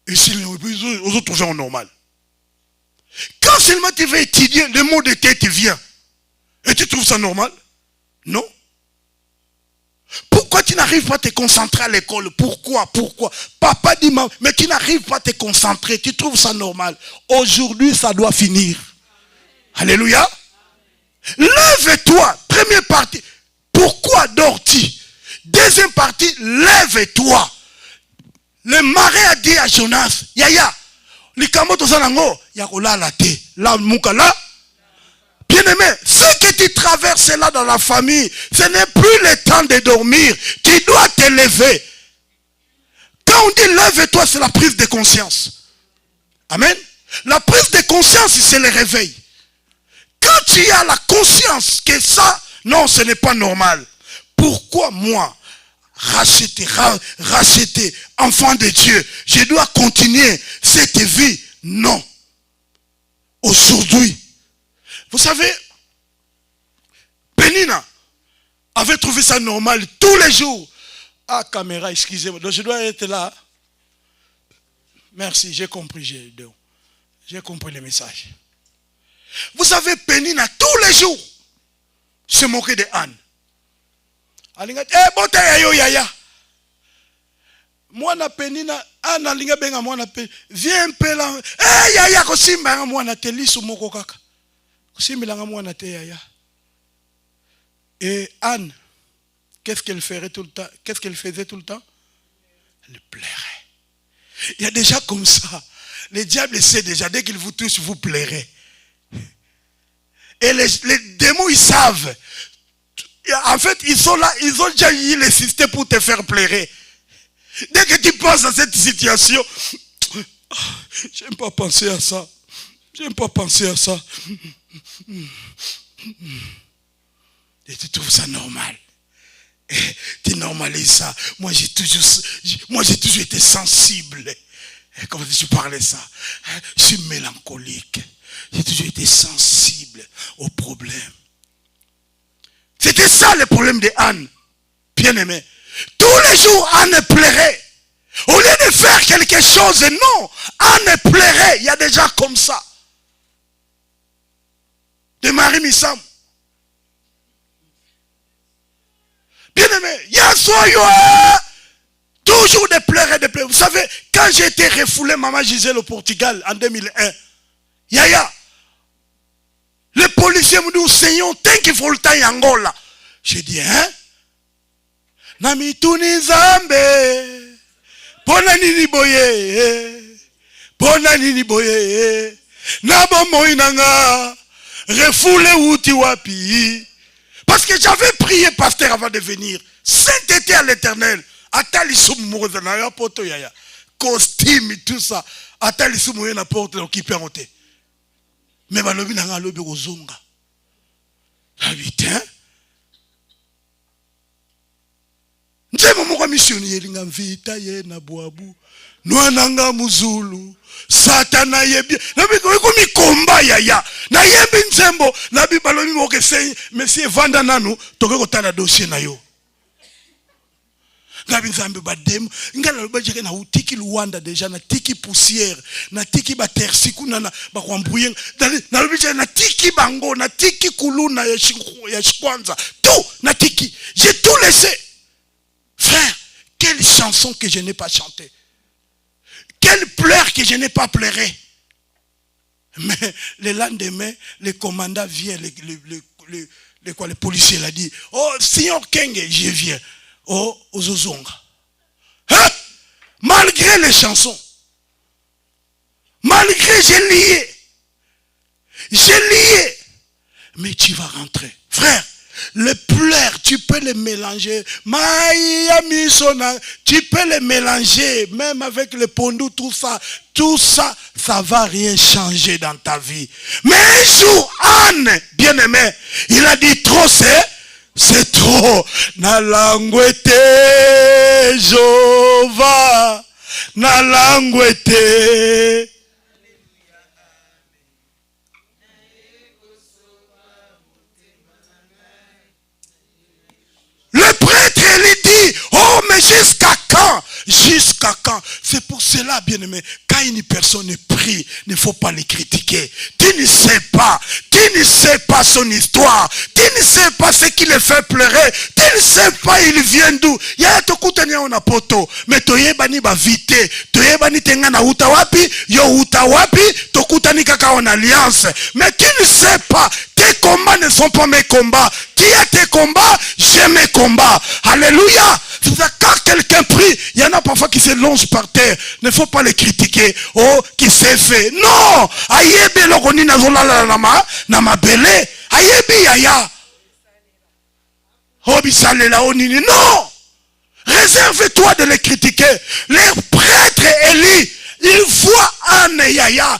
Et si les autres gens normal. Quand seulement tu veux étudier le mot de tête vient. Et tu trouves ça normal? Non. Pourquoi tu n'arrives pas à te concentrer à l'école? Pourquoi? Papa dit, mais tu n'arrives pas à te concentrer. Tu trouves ça normal? Aujourd'hui, ça doit finir. Alléluia. Lève-toi. Première partie. Pourquoi dors-tu? Deuxième partie, lève-toi. Le marais a dit à Jonas, Yaya, likamoto sanango, yakola la te, la mukala. Bien-aimé, ce que tu traverses là dans la famille, ce n'est plus le temps de dormir. Tu dois te lever. Quand on dit lève-toi, c'est la prise de conscience. Amen. La prise de conscience, c'est le réveil. Quand tu as la conscience que ça, non, ce n'est pas normal. Pourquoi moi, racheter, enfant de Dieu, je dois continuer cette vie? Non. Aujourd'hui, vous savez, Pénina avait trouvé ça normal tous les jours. Ah, caméra, excusez-moi. Donc je dois être là. Merci, j'ai compris. J'ai compris le message. Vous savez, Pénina, tous les jours, se moquait de Anne. Bon, yaya. Moi, na Pénina, Anne, alinga benga, moi, na Pénina. Viens un peu là. Yaya, kosimba, moi, na teli, sumoko kaka. Et Anne, qu'est-ce qu'elle ferait tout le temps? Qu'est-ce qu'elle faisait tout le temps? Elle plairait. Il y a des gens comme ça. Le diable sait déjà, dès qu'il vous touche, vous plairez. Et les démons, ils savent. En fait, ils sont là, ils ont déjà eu le système pour te faire pleurer. Dès que tu penses à cette situation, j'aime pas penser à ça. J'aime pas penser à ça. Et tu trouves ça normal. Et tu normalises ça. Moi, j'ai toujours été sensible. Et comme tu parlais ça, je suis mélancolique. J'ai toujours été sensible aux problèmes. C'était ça le problème de Anne. Bien aimé. Tous les jours, Anne pleurait. Au lieu de faire quelque chose, non. Anne pleurait. Il y a des gens comme ça. De Marie Missam. Bien aimé. Il y a toujours de pleurer, de pleurer. Vous savez, quand j'ai été refoulé, maman Gisèle au Portugal en 2001, Yaya, le policier me dit, Seigneur, tant qu'il faut le temps en Angola. J'ai dit, hein? Namituni Zambe. Pona nini boye. Pona nini boye. Nabo moinanga. Refoulé outi wapi. Parce que j'avais prié, pasteur, avant de venir. Sainteté à l'éternel. Atali soumou na ya poto yaya. Costume, tout ça. Atali soumou na porte occupé en té. Mais balobi nanga lobi kozonga. Habitin. Nzema moko misioni yelinga mvita ye na boabu. Nwananga muzulu. Satana yebi. Nabi ko mi komba yaya. Na yebi nzembo nabi balobi moko sey monsieur vanda nanu toke kotala dossier na yo. Ngabi nzambe badem ngala lobajeke na utiki Luanda déjà na tiki poussière na tiki ba tersiku na ba kwambouye na lobajeke na tiki bango na tiki kuluna ya shikwanza tout na tiki j'ai tout laissé. Frère, quelle chanson que je n'ai pas chantée. Quelle pleurs que je n'ai pas pleuré. Mais le lendemain, le commandant vient, le policier l'a dit, oh, Seigneur Kenge, je viens. Oh, Ozozonga. Hein? Malgré les chansons, malgré j'ai lié, mais tu vas rentrer. Frère, les pleurs, tu peux les mélanger. Tu peux les mélanger, même avec le pondou, tout ça, ça va rien changer dans ta vie. Mais un jour, Anne, bien aimé, il a dit trop, c'est trop. Na langwete, Jova, na langwete. Le prêtre lui dit, oh mais jusqu'à quand? Jusqu'à quand? C'est pour cela, bien aimé, quand une personne prie, il ne faut pas les critiquer. Tu ne sais pas son histoire, tu ne sais pas ce qui le fait pleurer, tu ne sais pas il vient d'où. Il y a tout kutania on a poto, mais toyebani ba vite, toyebani tenga na uta wapi, yo uta wapi, to kutani kaka en alliance, mais tu ne sais pas. Tes combats ne sont pas mes combats. Qui a tes combats? J'ai mes combats. Alléluia. C'est ça, quand quelqu'un prie, il y en a parfois qui se longent par terre. Il ne faut pas les critiquer. Oh, qui s'est fait. Non. Ayebi lokoni nazola na ma belé. Ayebi yaya. Oh, bisale la onini. Non. Réserve-toi de les critiquer. Les prêtres Élie, ils voient Anne Yaya.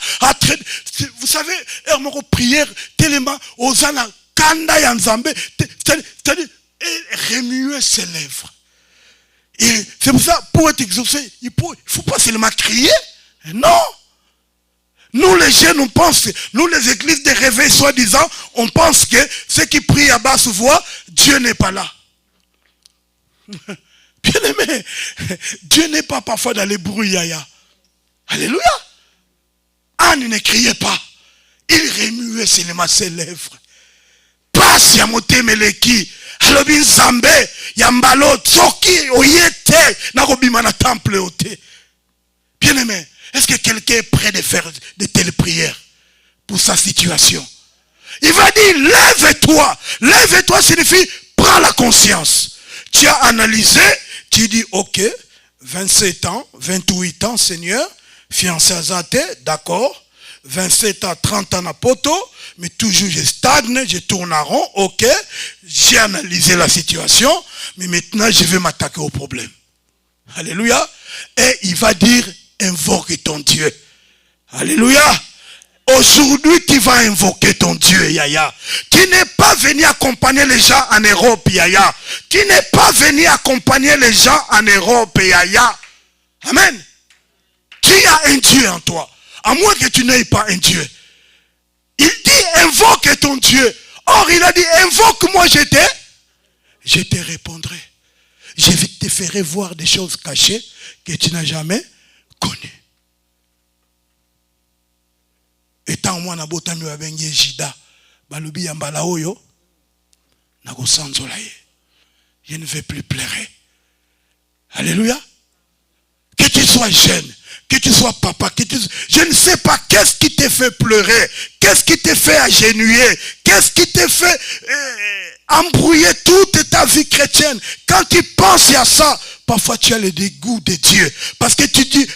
Vous savez, mon prière, tellement, Osana, Kanda Yanzambe, c'est-à-dire, remuer ses lèvres. Et c'est pour ça, pour être exaucé, il ne faut pas seulement crier. Non. Nous les jeunes, on pense, nous les églises de réveil, soi-disant, on pense que ceux qui prient à basse voix, Dieu n'est pas là. Bien aimé, Dieu n'est pas parfois dans les brouillards. Alléluia. Anne ne criait pas. Il remuait seulement ses lèvres. Passe ya motemeleki. Alobi nzambe ya mbalo tsoki oyete na kobima na temple ote. Bien aimé, est-ce que quelqu'un est prêt de faire de telles prières pour sa situation? Il va dire lève-toi. Lève-toi signifie prends la conscience. Tu as analysé, tu dis ok, 27 ans, 28 ans Seigneur, fiancé à Zate, d'accord. 27 ans, 30 ans à poto, mais toujours je stagne, je tourne en rond, ok. J'ai analysé la situation, mais maintenant je vais m'attaquer au problème. Alléluia. Et il va dire, invoque ton Dieu. Alléluia. Aujourd'hui, tu vas invoquer ton Dieu, Yaya. Tu n'es pas venu accompagner les gens en Europe, Yaya. Tu n'es pas venu accompagner les gens en Europe, Yaya. Amen. Tu as un Dieu en toi. À moins que tu n'aies pas un Dieu. Il dit, invoque ton Dieu. Or, il a dit, invoque-moi, je te répondrai. Je te ferai voir des choses cachées que tu n'as jamais connues. Étant moi na botami wa bengi jida balubi ya mbala oyo na kosanzola ye. Je ne vais plus pleurer. Alléluia. Que tu sois jeune, que tu sois papa, je ne sais pas qu'est-ce qui te fait pleurer, qu'est-ce qui te fait agenouiller, qu'est-ce qui te fait embrouiller toute ta vie chrétienne. Quand tu penses à ça, parfois tu as le dégoût de Dieu. Parce que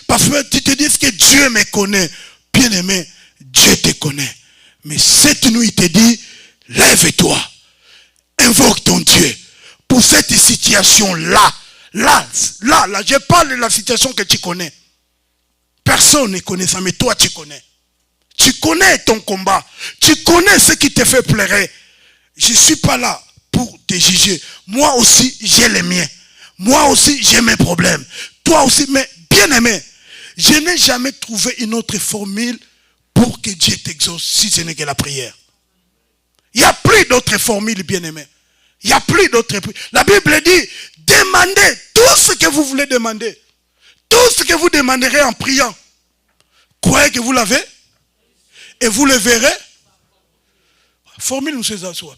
parfois tu te dis que Dieu me connaît. Bien aimé, Dieu te connaît. Mais cette nuit, il te dit, lève-toi, invoque ton Dieu. Pour cette situation-là, là, je parle de la situation que tu connais. Personne ne connaît ça, mais toi tu connais. Tu connais ton combat. Tu connais ce qui te fait pleurer. Je ne suis pas là pour te juger. Moi aussi, j'ai les miens. Moi aussi, j'ai mes problèmes. Toi aussi, mais bien aimé, je n'ai jamais trouvé une autre formule pour que Dieu t'exauce si ce n'est que la prière. Il n'y a plus d'autres formules, bien aimé. Il n'y a plus d'autres. La Bible dit, demandez tout ce que vous voulez demander. Tout ce que vous demanderez en priant. Croyez que vous l'avez et vous le verrez. Formule nous ces assois.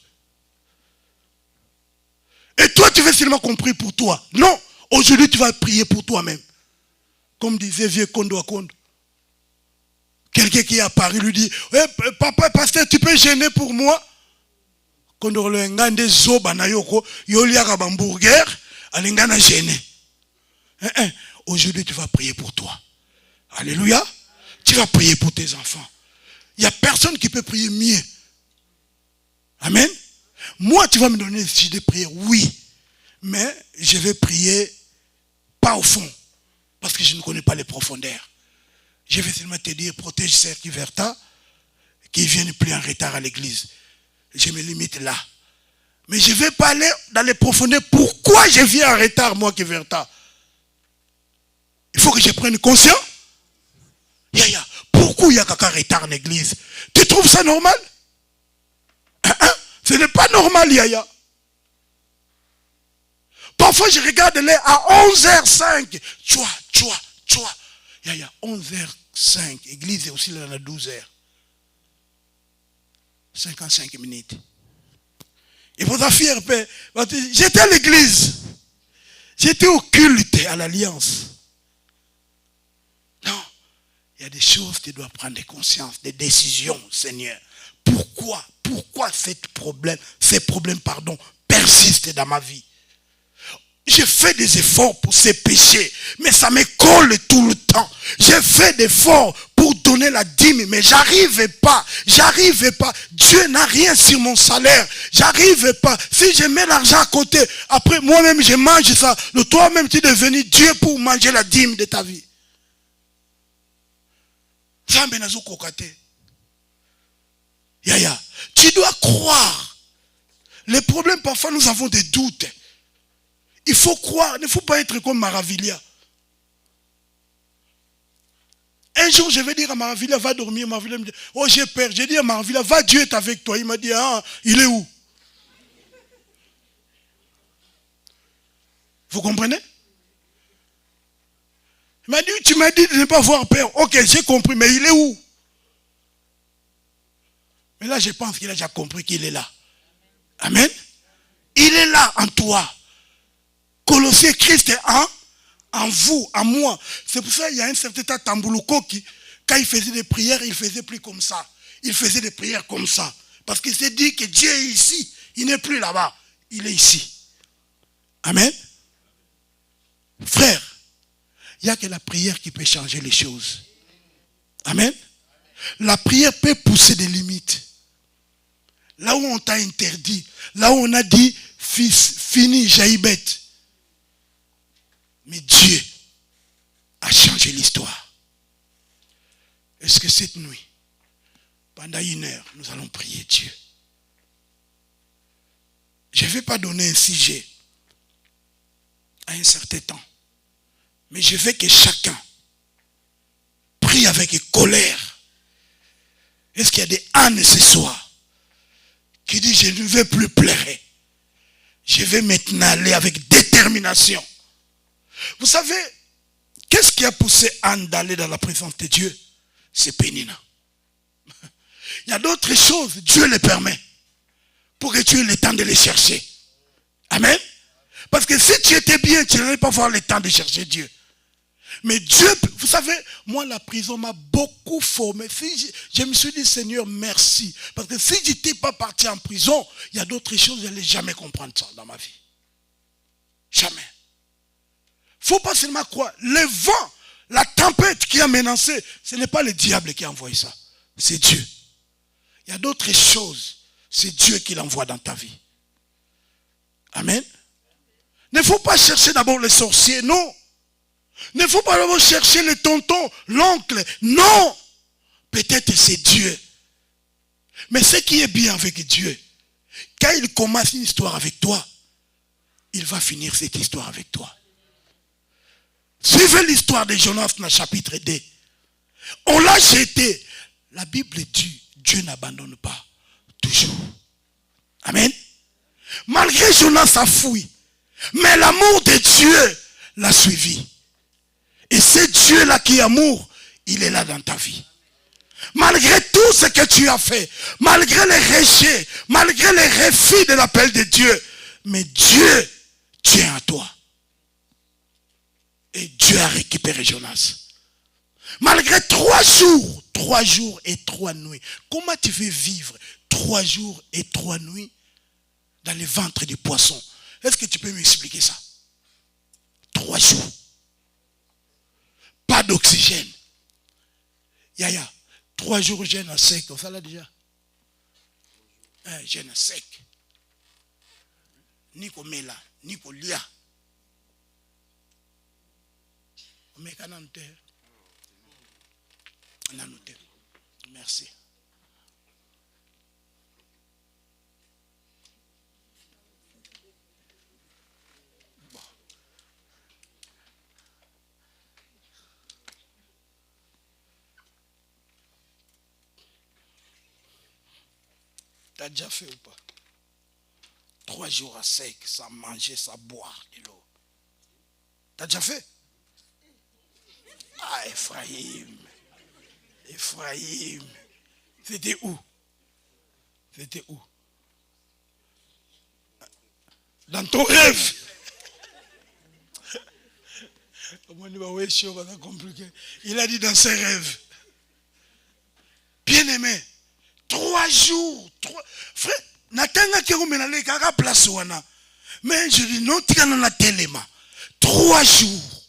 Et toi, tu veux seulement compris pour toi. Non, aujourd'hui, tu vas prier pour toi-même. Comme disait vieux Kondo à Kondo. Quelqu'un qui est apparu lui dit, papa, pasteur, tu peux gêner pour moi? Kondo le ngande zoba na yoko, yoliaka hamburger, alingana gêner. Aujourd'hui, tu vas prier pour toi. Alléluia. Tu vas prier pour tes enfants. Il n'y a personne qui peut prier mieux. Amen. Moi, tu vas me donner si de prier, oui. Mais je vais prier pas au fond. Parce que je ne connais pas les profondeurs. Je vais seulement te dire, protège Serki Verta, qui viennent plus en retard à l'église. Je me limite là. Mais je ne vais pas aller dans les profondeurs. Pourquoi je viens en retard, moi qui Verta? Il faut que je prenne conscience. Yaya, pourquoi il y a quelqu'un retard en église? Tu trouves ça normal? Ce n'est pas normal, Yaya. Parfois, je regarde les à 11h05. Tchoua. Yaya, 11h05. Église est aussi là à 12h. 55 minutes. Et pour ta fière paix, j'étais à l'église. J'étais au culte à l'Alliance. Non. Il y a des choses que tu dois prendre conscience, des décisions, Seigneur. Pourquoi ces problèmes, persistent dans ma vie? Je fais des efforts pour ces péchés, mais ça me colle tout le temps. J'ai fait des efforts pour donner la dîme, mais j'arrive pas. Dieu n'a rien sur mon salaire. J'arrive pas. Si je mets l'argent à côté, après moi-même je mange ça. Toi-même tu es devenu Dieu pour manger la dîme de ta vie. Yaya, tu dois croire. Les problèmes, parfois, nous avons des doutes. Il faut croire, il ne faut pas être comme Maravilia. Un jour, je vais dire à Maravilia, va dormir. Maravilia me dit, oh j'ai peur. J'ai dit à Maravilia, va, Dieu est avec toi. Il m'a dit, ah, il est où? Vous comprenez? Il m'a dit, tu m'as dit de ne pas avoir peur. Ok, j'ai compris, mais il est où? Mais là, je pense qu'il a déjà compris qu'il est là. Amen. Il est là en toi. Colossiens, Christ est en vous, en moi. C'est pour ça qu'il y a un certain temps, Tamboulouko, qui, quand il faisait des prières, il ne faisait plus comme ça. Il faisait des prières comme ça. Parce qu'il s'est dit que Dieu est ici. Il n'est plus là-bas. Il est ici. Amen. Frère, il n'y a que la prière qui peut changer les choses. Amen. La prière peut pousser des limites. Là où on t'a interdit, là où on a dit, fils, fini, Jaïbet. Mais Dieu a changé l'histoire. Est-ce que cette nuit, Pendant 1 heure, nous allons prier Dieu. Je ne vais pas donner un sujet à un certain temps. Mais je veux que chacun prie avec colère. Est-ce qu'il y a des ânes ce soir qui disent je ne veux plus pleurer. Je vais maintenant aller avec détermination. Vous savez, qu'est-ce qui a poussé Anne d'aller dans la présence de Dieu? C'est Pénina. Il y a d'autres choses, Dieu les permet. Pour que tu aies le temps de les chercher. Amen. Parce que si tu étais bien, tu n'allais pas avoir le temps de chercher Dieu. Mais Dieu, vous savez, moi la prison m'a beaucoup formé. Si je me suis dit, Seigneur, merci. Parce que si je n'étais pas parti en prison, il y a d'autres choses, je n'allais jamais comprendre ça dans ma vie. Jamais. Il ne faut pas seulement croire. Le vent, la tempête qui a menacé, ce n'est pas le diable qui a envoyé ça. C'est Dieu. Il y a d'autres choses. C'est Dieu qui l'envoie dans ta vie. Amen. Il ne faut pas chercher d'abord les sorciers, non. Il ne faut pas d'abord chercher le tonton, l'oncle, non. Peut-être c'est Dieu. Mais ce qui est bien avec Dieu, quand il commence une histoire avec toi, il va finir cette histoire avec toi. Suivez l'histoire de Jonas dans le chapitre 2. On l'a jeté. La Bible dit, Dieu n'abandonne pas. Toujours. Amen. Malgré Jonas a fui, mais l'amour de Dieu l'a suivi. Et c'est Dieu-là qui est amour, il est là dans ta vie. Malgré tout ce que tu as fait, malgré les rejets, malgré les refus de l'appel de Dieu, mais Dieu tient à toi. Et Dieu a récupéré Jonas. Malgré 3 jours et 3 nuits. Comment tu veux vivre 3 jours et 3 nuits dans le ventre du poisson? Est-ce que tu peux m'expliquer ça? 3 jours. Pas d'oxygène. Yaya, 3 jours jeûne à sec. Ça là déjà. Jeûne à sec. Nico Mela, Nico Lia. Merci. Bon. T'as déjà fait ou pas? 3 jours à sec, sans manger, sans boire de l'eau. T'as déjà fait? Ah, Ephraïm. Ephraïm. C'était où? C'était où? Dans ton rêve. Il a dit dans ses rêves. Bien aimé. 3 jours. Frère, Natanga qui est kaka place wana. Mais je dis non, tu as la téléma. 3 jours.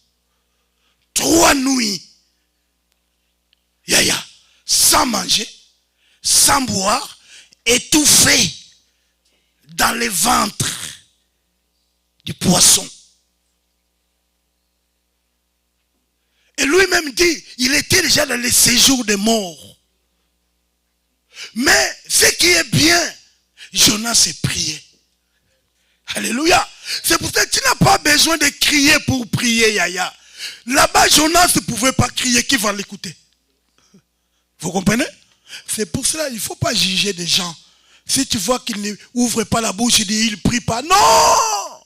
3 nuits. Yaya. Sans manger, sans boire, étouffé dans le ventre du poisson. Et lui-même dit, il était déjà dans les séjours des morts. Mais ce qui est bien, Jonas s'est prié. Alléluia. C'est pour ça que tu n'as pas besoin de crier pour prier, Yaya. Là-bas, Jonas ne pouvait pas crier, qui va l'écouter? Vous comprenez? C'est pour cela qu'il ne faut pas juger des gens. Si tu vois qu'ils n'ouvrent pas la bouche, ils ne prient pas. Non!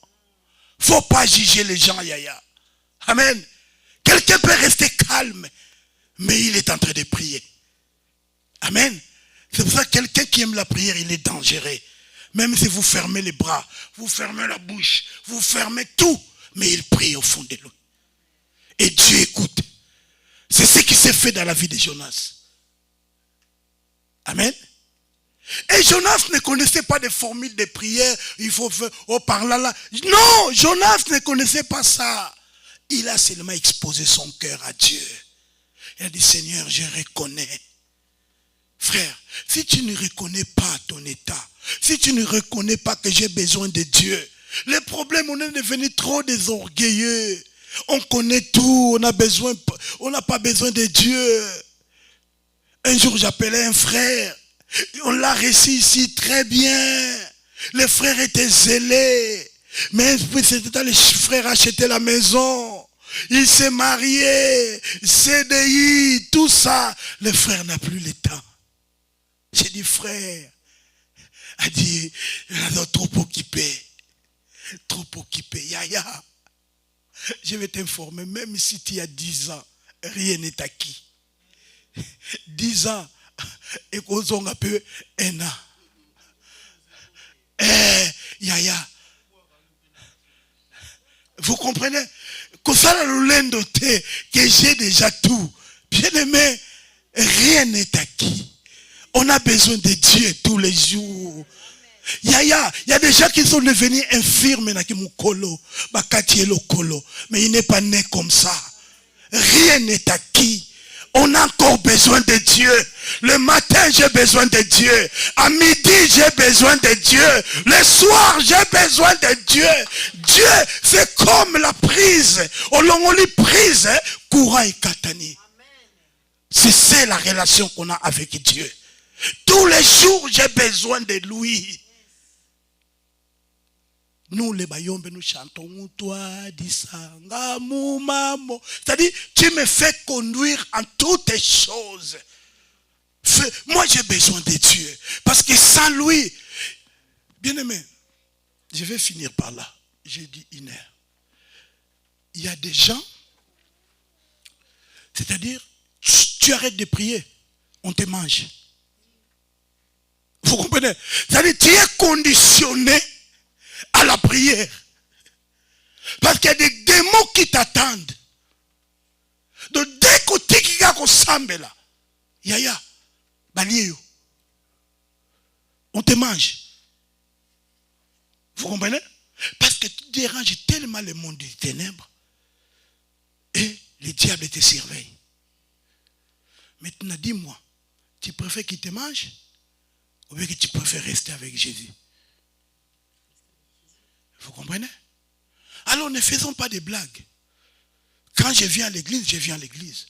Il ne faut pas juger les gens, Yaya. Amen. Quelqu'un peut rester calme, mais il est en train de prier. Amen. C'est pour ça que quelqu'un qui aime la prière, il est dangereux. Même si vous fermez les bras, vous fermez la bouche, vous fermez tout, mais il prie au fond de lui. Et Dieu écoute. C'est ce qui s'est fait dans la vie de Jonas. Amen. Et Jonas ne connaissait pas de formule de prière. Il faut faire, oh par là, là. Non, Jonas ne connaissait pas ça. Il a seulement exposé son cœur à Dieu. Il a dit, Seigneur, je reconnais. Frère, si tu ne reconnais pas ton état, si tu ne reconnais pas que j'ai besoin de Dieu, les problèmes, on est devenu trop désorgueilleux. On connaît tout, on n'a pas besoin de Dieu. Un jour, j'appelais un frère. On l'a réussi ici très bien. Les frères étaient zélés. Mais c'était les frères achetaient la maison. Il s'est marié. CDI, tout ça. Le frère n'a plus le temps. J'ai dit, frère. A dit, il est trop occupé. Trop occupé. Yaya. Je vais t'informer, même si tu as 10 ans, rien n'est acquis. 10 ans, et qu'on a peu 1 an. Yaya. Vous comprenez? Que ça que j'ai déjà tout. Bien aimé, rien n'est acquis. On a besoin de Dieu tous les jours. Il y a des gens qui sont devenus infirmes, mais il n'est pas né comme ça. Rien n'est acquis. On a encore besoin de Dieu. Le matin, j'ai besoin de Dieu. À midi, j'ai besoin de Dieu. Le soir, j'ai besoin de Dieu. Dieu, c'est comme la prise. On lit prise, courant et katani. C'est la relation qu'on a avec Dieu. Tous les jours, j'ai besoin de lui. Nous, les Bayombe, nous chantons toi, disanga, moumamo. C'est-à-dire, tu me fais conduire en toutes les choses. Moi, j'ai besoin de Dieu. Parce que sans lui, bien aimé, je vais finir par là. J'ai dit 1 heure. Il y a des gens, c'est-à-dire, tu arrêtes de prier, on te mange. Vous comprenez? C'est-à-dire, tu es conditionné à la prière. Parce qu'il y a des démons qui t'attendent. Donc dès que tu as ressemblé là, yaya, balieyo, on te mange. Vous comprenez? Parce que tu déranges tellement le monde des ténèbres et le diable te surveille. Maintenant, dis-moi, tu préfères qu'il te mange ou bien que tu préfères rester avec Jésus? Vous comprenez? Alors ne faisons pas des blagues. Quand je viens à l'église, je viens à l'église.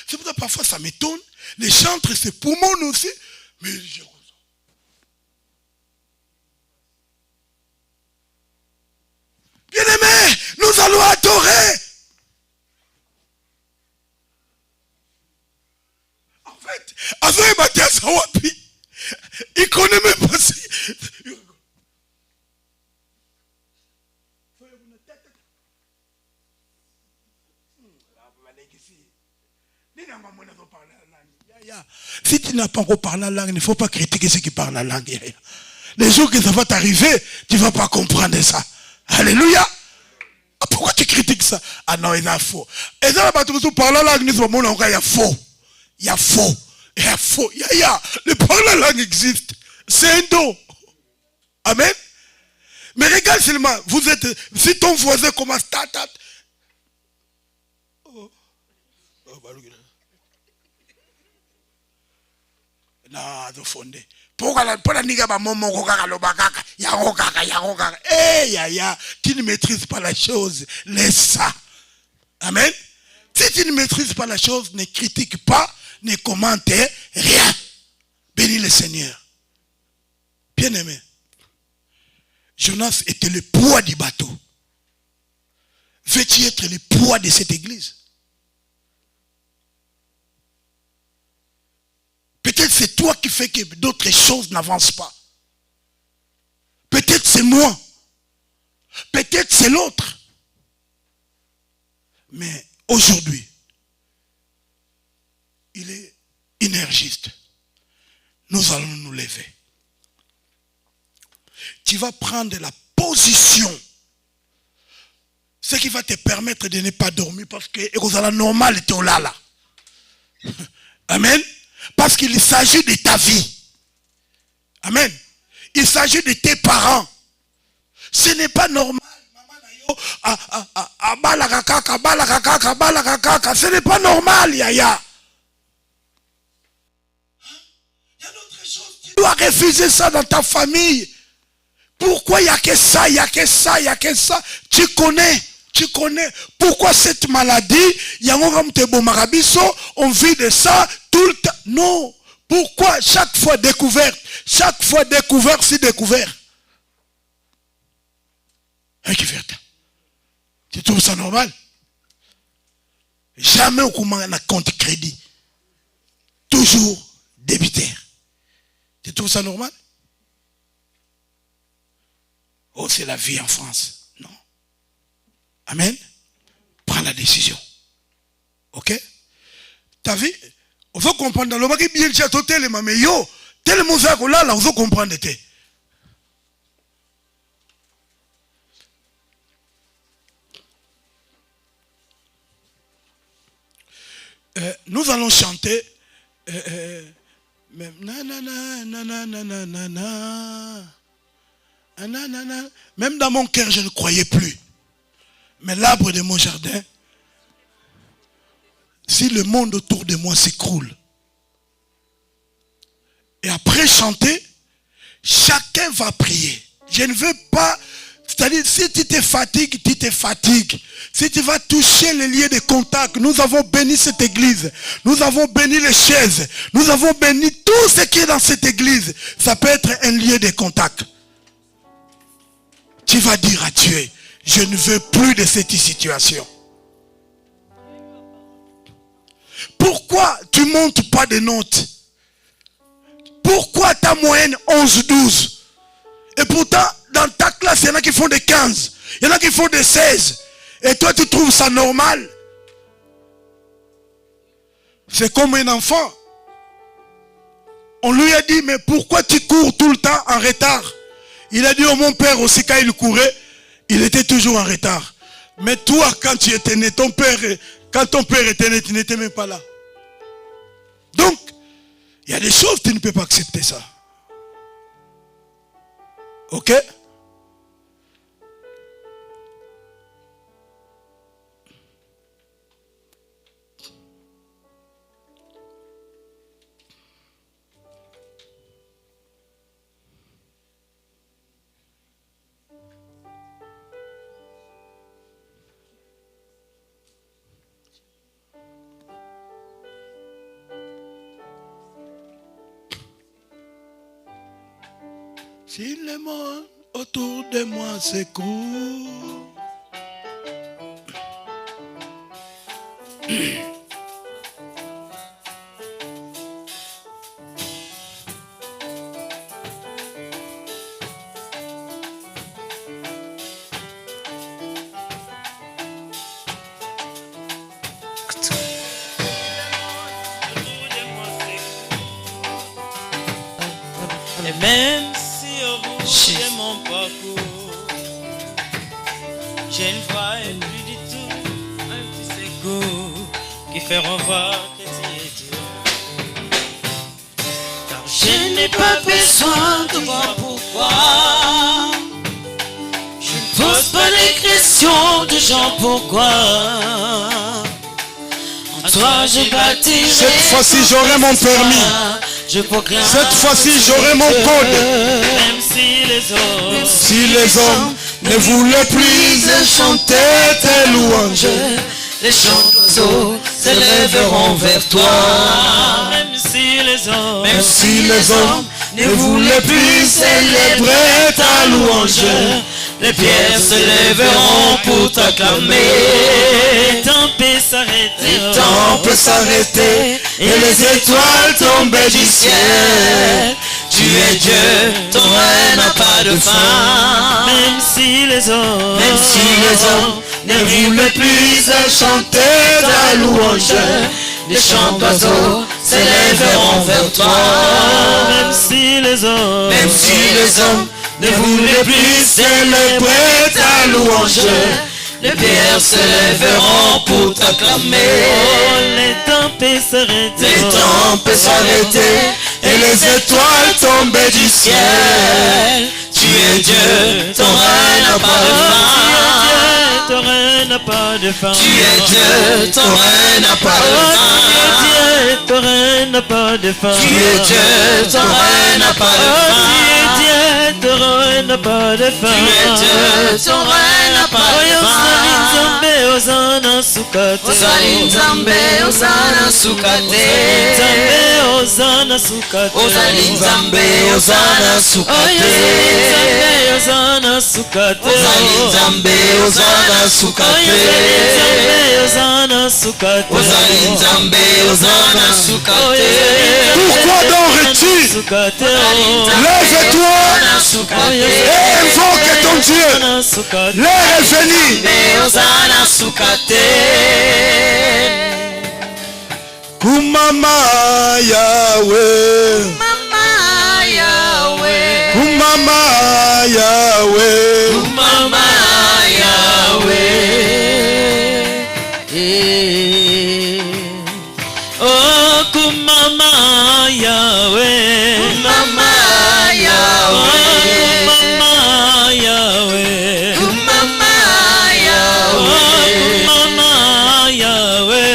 C'est pour ça que parfois ça m'étonne. Les chantres, c'est poumons aussi. Mais je ressens. Bien-aimés, nous allons adorer. En fait, Azoé Mathias Hawapi, il connaît même pas si. Si tu n'as pas encore parlé la langue, il ne faut pas critiquer ceux qui parlent la langue. Les jours que ça va t'arriver, tu ne vas pas comprendre ça. Alléluia. Pourquoi tu critiques ça? Ah non, il y a faux. Et ça, tu parles la langue, il y a faux. Il y a faux. Il y a faux. Il y a. Le parler la langue existe. C'est un don. Amen. Mais regarde seulement, vous êtes, si ton voisin commence ta. Non, de fondé. Pourquoi la niga ba momo kokaka lobakaka, ya. Eh ya, tu ne maîtrises pas la chose, laisse ça. Amen. Si tu ne maîtrises pas la chose, ne critique pas, ne commente rien. Bénis le Seigneur. Bien aimé. Jonas était le poids du bateau. Veux-tu être le poids de cette église? Peut-être c'est toi qui fais que d'autres choses n'avancent pas. Peut-être c'est moi. Peut-être c'est l'autre. Mais aujourd'hui, il est énergiste. Nous allons nous lever. Tu vas prendre la position. Ce qui va te permettre de ne pas dormir parce que c'est normal et là. Amen. Parce qu'il s'agit de ta vie. Amen. Il s'agit de tes parents. Ce n'est pas normal. Ce n'est pas normal, Yaya. Il y a d'autres choses. Tu dois refuser ça dans ta famille. Pourquoi il n'y a que ça, il n'y a que ça, il n'y a que ça? Tu connais. Pourquoi cette maladie, on vit de ça, Tout le temps. Non. Pourquoi chaque fois découverte? Chaque fois découvert, c'est découvert. Découverte. Tu trouves ça normal? Jamais au commande un compte crédit. Toujours débitaire. Tu trouves ça normal? Oh, c'est la vie en France. Non. Amen. Prends la décision. Ok? T'as vu? On veut comprendre dans le bas qui bien le château tellement, mais yo, tellement ça que là, on veut comprendre. Nous allons chanter. Même dans mon cœur, je ne croyais plus. Mais l'arbre de mon jardin, si le monde autour de moi s'écroule. Et après chanter, chacun va prier. Je ne veux pas, c'est-à-dire si tu te fatigues, tu te fatigues. Si tu vas toucher les liens de contact, nous avons béni cette église. Nous avons béni les chaises. Nous avons béni tout ce qui est dans cette église. Ça peut être un lien de contact. Tu vas dire à Dieu, je ne veux plus de cette situation. Pourquoi tu ne montes pas de notes? Pourquoi ta moyenne 11-12? Et pourtant, dans ta classe, il y en a qui font des 15. Il y en a qui font des 16. Et toi, tu trouves ça normal? C'est comme un enfant. On lui a dit, mais pourquoi tu cours tout le temps en retard? Il a dit, oh, mon père aussi, quand il courait, il était toujours en retard. Mais toi, quand tu étais né, quand ton père était né, tu n'étais même pas là. Donc, il y a des choses, tu ne peux pas accepter ça. Ok? Si le monde autour de moi s'écroule, et même si au bout de mon parcours, j'ai une voix et plus du tout un petit secours qui feront voir que tu es Dieu. Car je n'ai pas besoin de voir pourquoi. Je ne pose pas les questions de gens pourquoi. En toi je bâtirai. Cette fois-ci j'aurai mon permis. Cette fois-ci j'aurai mon code. Même si les hommes ne voulaient plus chanter tes louanges, les chants d'oiseaux s'élèveront vers toi. Même si les hommes ne voulaient plus célébrer ta louange, les pierres se lèveront pour t'acclamer. Les temps peut s'arrêter et les étoiles tomber du ciel. Tu es Dieu, ton règne n'a pas de fin. Même si les hommes ne voulaient plus chanter ta louange, les chants d'oiseaux s'élèveront vers toi. Même si les hommes ne voulaient plus célébrer ta louange, les pierres se lèveront pour t'acclamer. Oh, les temps peuvent s'arrêter et les étoiles tomber du ciel. Tu es Dieu, ton règne n'a pas de fin. Ton règne n'a pas de fin. Tu es Dieu, ton règne n'a pas de fin. Ton règne n'a pas de fin. Tu es Dieu, ton règne n'a pas de fin. Ton règne n'a pas de fin. Tu es Dieu, ton règne n'a pas de fin. Osana Sukate. Ozali Nzambe Osana Sukate. Nzambe Osana Sukate. Ozali Nzambe Osana Sukate. Nzambe Osana Sukate. Ozali Nzambe Osana Sukate. Nzambe Osana Sukate. Ozali Nzambe Osana Sukate. Pourquoi donc es-tu? Lève-toi et invoque ton Dieu. L'heure est venue. Osana Sukate. Kumama Yahweh. Mama Yahweh. Kumama Yahweh. Mama Yahweh. Oh, Kumama Yahweh. Mama Yahweh. Mama Yahweh. Mama Yahweh. Mama Yahweh.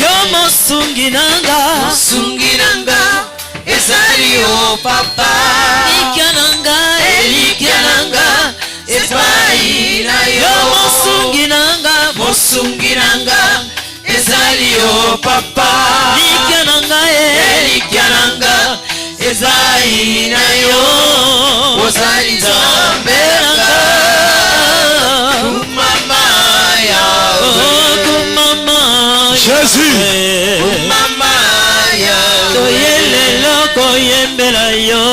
Mama Sungiranga Esario Papa Elikiananga Epai na yo Mosungiranga Esario Papa Elikiananga Ezai na yo Ozali Nzambe Kumama Yahweh. Jésus. Kumama Yahweh. Toyelelo koyembela yo.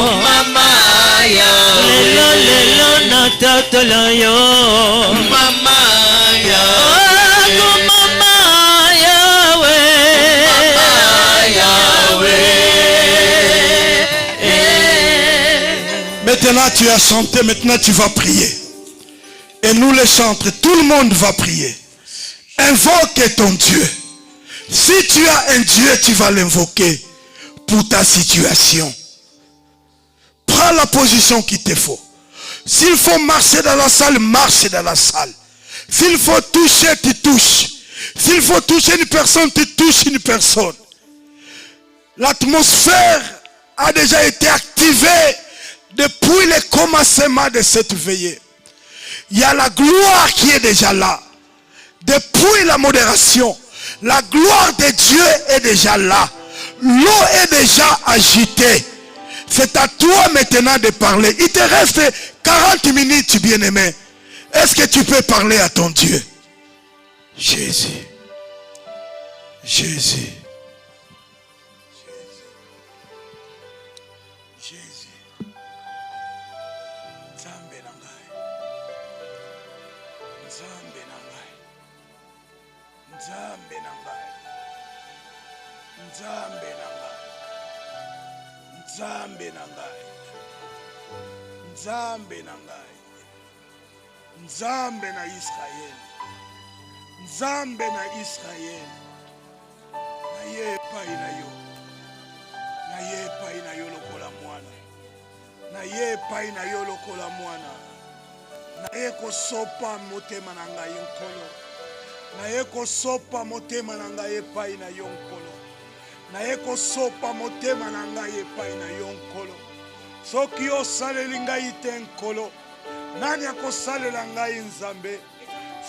Kumama Yahweh. Lelo natatola yo. Kumama Yahweh. Kumama Yahweh. Maintenant tu as chanté, maintenant tu vas prier. Et nous les chantres, tout le monde va prier. Invoque ton Dieu. Si tu as un Dieu, tu vas l'invoquer pour ta situation. Prends la position qu'il te faut. S'il faut marcher dans la salle, marche dans la salle. S'il faut toucher, tu touches. S'il faut toucher une personne, tu touches une personne. L'atmosphère a déjà été activée depuis le commencement de cette veillée. Il y a la gloire qui est déjà là. Depuis la modération, la gloire de Dieu est déjà là. L'eau est déjà agitée. C'est à toi maintenant de parler. Il te reste 40 minutes, bien-aimé. Est-ce que tu peux parler à ton Dieu? Jésus. Jésus. Nzambe na Israël. Nzambe na Israël. Na ye epai na yo. Na ye epai na yo lokola mwana. Na ye epai na yo lokola mwana. Na ye kosopa motema na ngai nkolo. Na ye kosopa motema na ngai epai na yo nkolo. Na ye kosopa motema na ngai epai na yo nkolo. Soki osaleli ngai te nkolo, nani akosalela ngai Nzambe?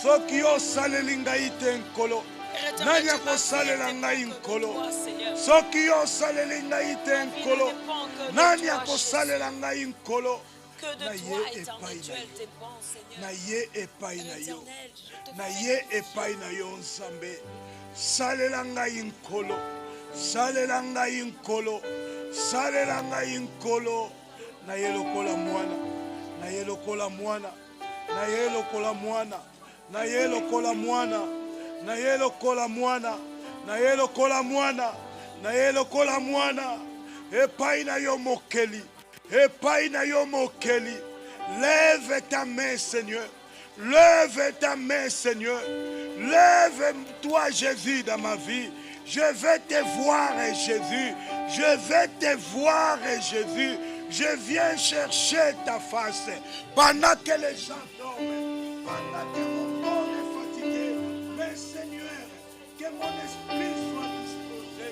Soki osaleli ngai te nkolo, nani akosalela ngai nkolo? Soki osaleli ngai te nkolo, nani akosalela ngai nkolo? Na ye epai na yo. Na ye epai na yo. Na ye epai na yo Nzambe. Salela ngai nkolo. Salela ngai nkolo. Salela ngai nkolo. Na ye lokola mwana. Na ye lokola mwana. Na ye lokola mwana. Na ye lokola mwana. Na ye lokola mwana. Na ye lokola mwana. Na ye lokola mwana. Epai na yo mokeli. Epai na yo mokeli. Lève ta main, Seigneur. Lève ta main, Seigneur. Lève-toi, Jésus, dans ma vie. Je vais te voir, Jésus. Je vais te voir, Jésus. Je viens chercher ta face. Pendant que les gens dorment, pendant que mon corps est fatigué, mais Seigneur, que mon esprit soit disposé.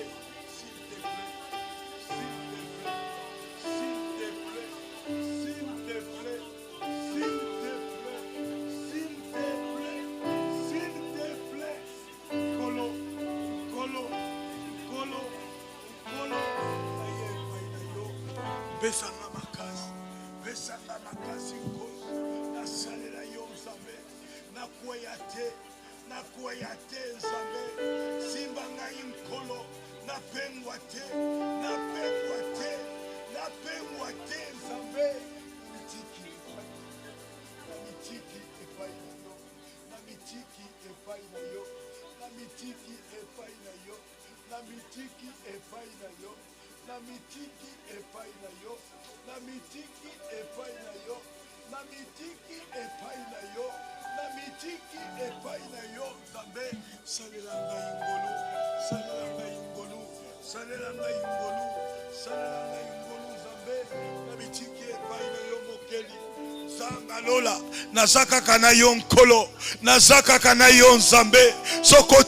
Pesanga makasi. Pesanga makasi nkolo. Nasalela yo nzambe. Nakwea te. Nakwea te nzambe. Simba ngai nkolo. Napengwa te. Napengwa te. Napengwa te nzambe. Mitiki epai na yo. Na mitiki epai na yo. Na mitiki epai na yo. Na mitiki epai na yo. Na mitiki epai na yo. Na mitiki epai na yo. Na mitiki epai na yo. Na mitiki epai na yo. Nzambe salela ngai ngolu. Salela ngai ngolu. Salela ngai ngolu. Salela ngai ngolu nzambe. Na mitiki epai na yo mokeli. Zanga lola nazaka kana yo nkolo nazaka kana yo nzambe soko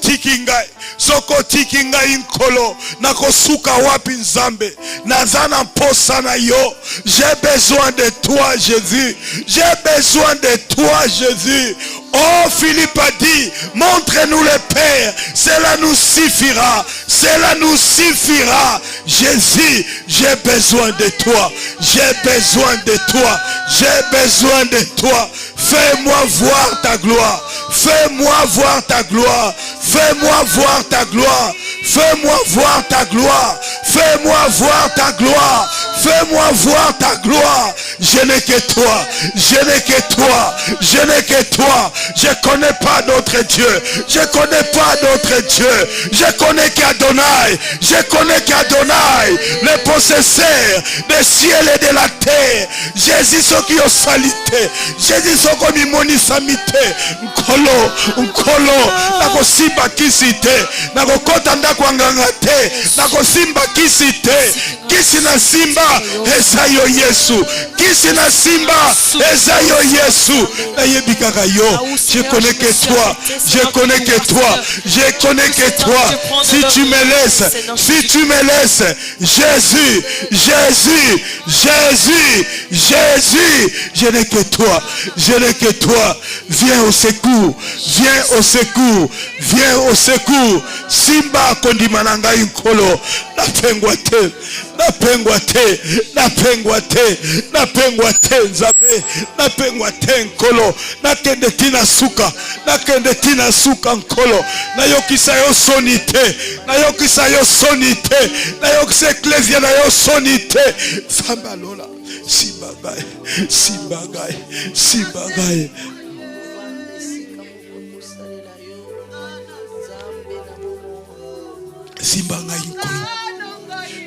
tiki ngai nkolo nakosuka wapi nzambe nazana mposa na yo. J'ai besoin de toi Jésus, j'ai besoin de toi Jésus. Oh, Philippe a dit, montre-nous le Père, cela nous suffira, cela nous suffira. Jésus, j'ai besoin de toi, j'ai besoin de toi, j'ai besoin de toi. Fais-moi voir ta gloire, fais-moi voir ta gloire, fais-moi voir ta gloire, fais-moi voir ta gloire, fais-moi voir ta gloire, fais-moi voir ta gloire. Je n'ai que toi, je n'ai que toi, je n'ai que toi. Je connais pas d'autre Dieu, je connais pas d'autre Dieu, je connais qu'Adonai, je connais qu'Adonai, le possesseur des ciels et de la terre. Jésus ce qui est salité, Jésus ce qui est monisamité. Nkolo, nkolo, nako simba kisite, nako kota ndako anganga te, nako simba kisite, kisi na simba, esayo Yesu, kisi na simba, esayo Yesu, na yebikaka yo. Je connais que toi, je connais que toi, je connais que toi. Si tu me laisses, si tu me laisses, Jésus, Jésus, Jésus, Jésus, je n'ai que toi, je n'ai que toi. Viens au secours, viens au secours, viens au secours. Simba kondimananga inkolo, napengwa te, napengwa te, napengwa te, napengwa te nzabe, napengwa te nkolo, nakende tina suka, nakende tina suka nkolo, nayokisa yo soni te, nayokisa yo soni te, nayokisa eklesia na yo soni te. Samba lola, simba gai, simba gai, simba gai. Simba ngai nkolo,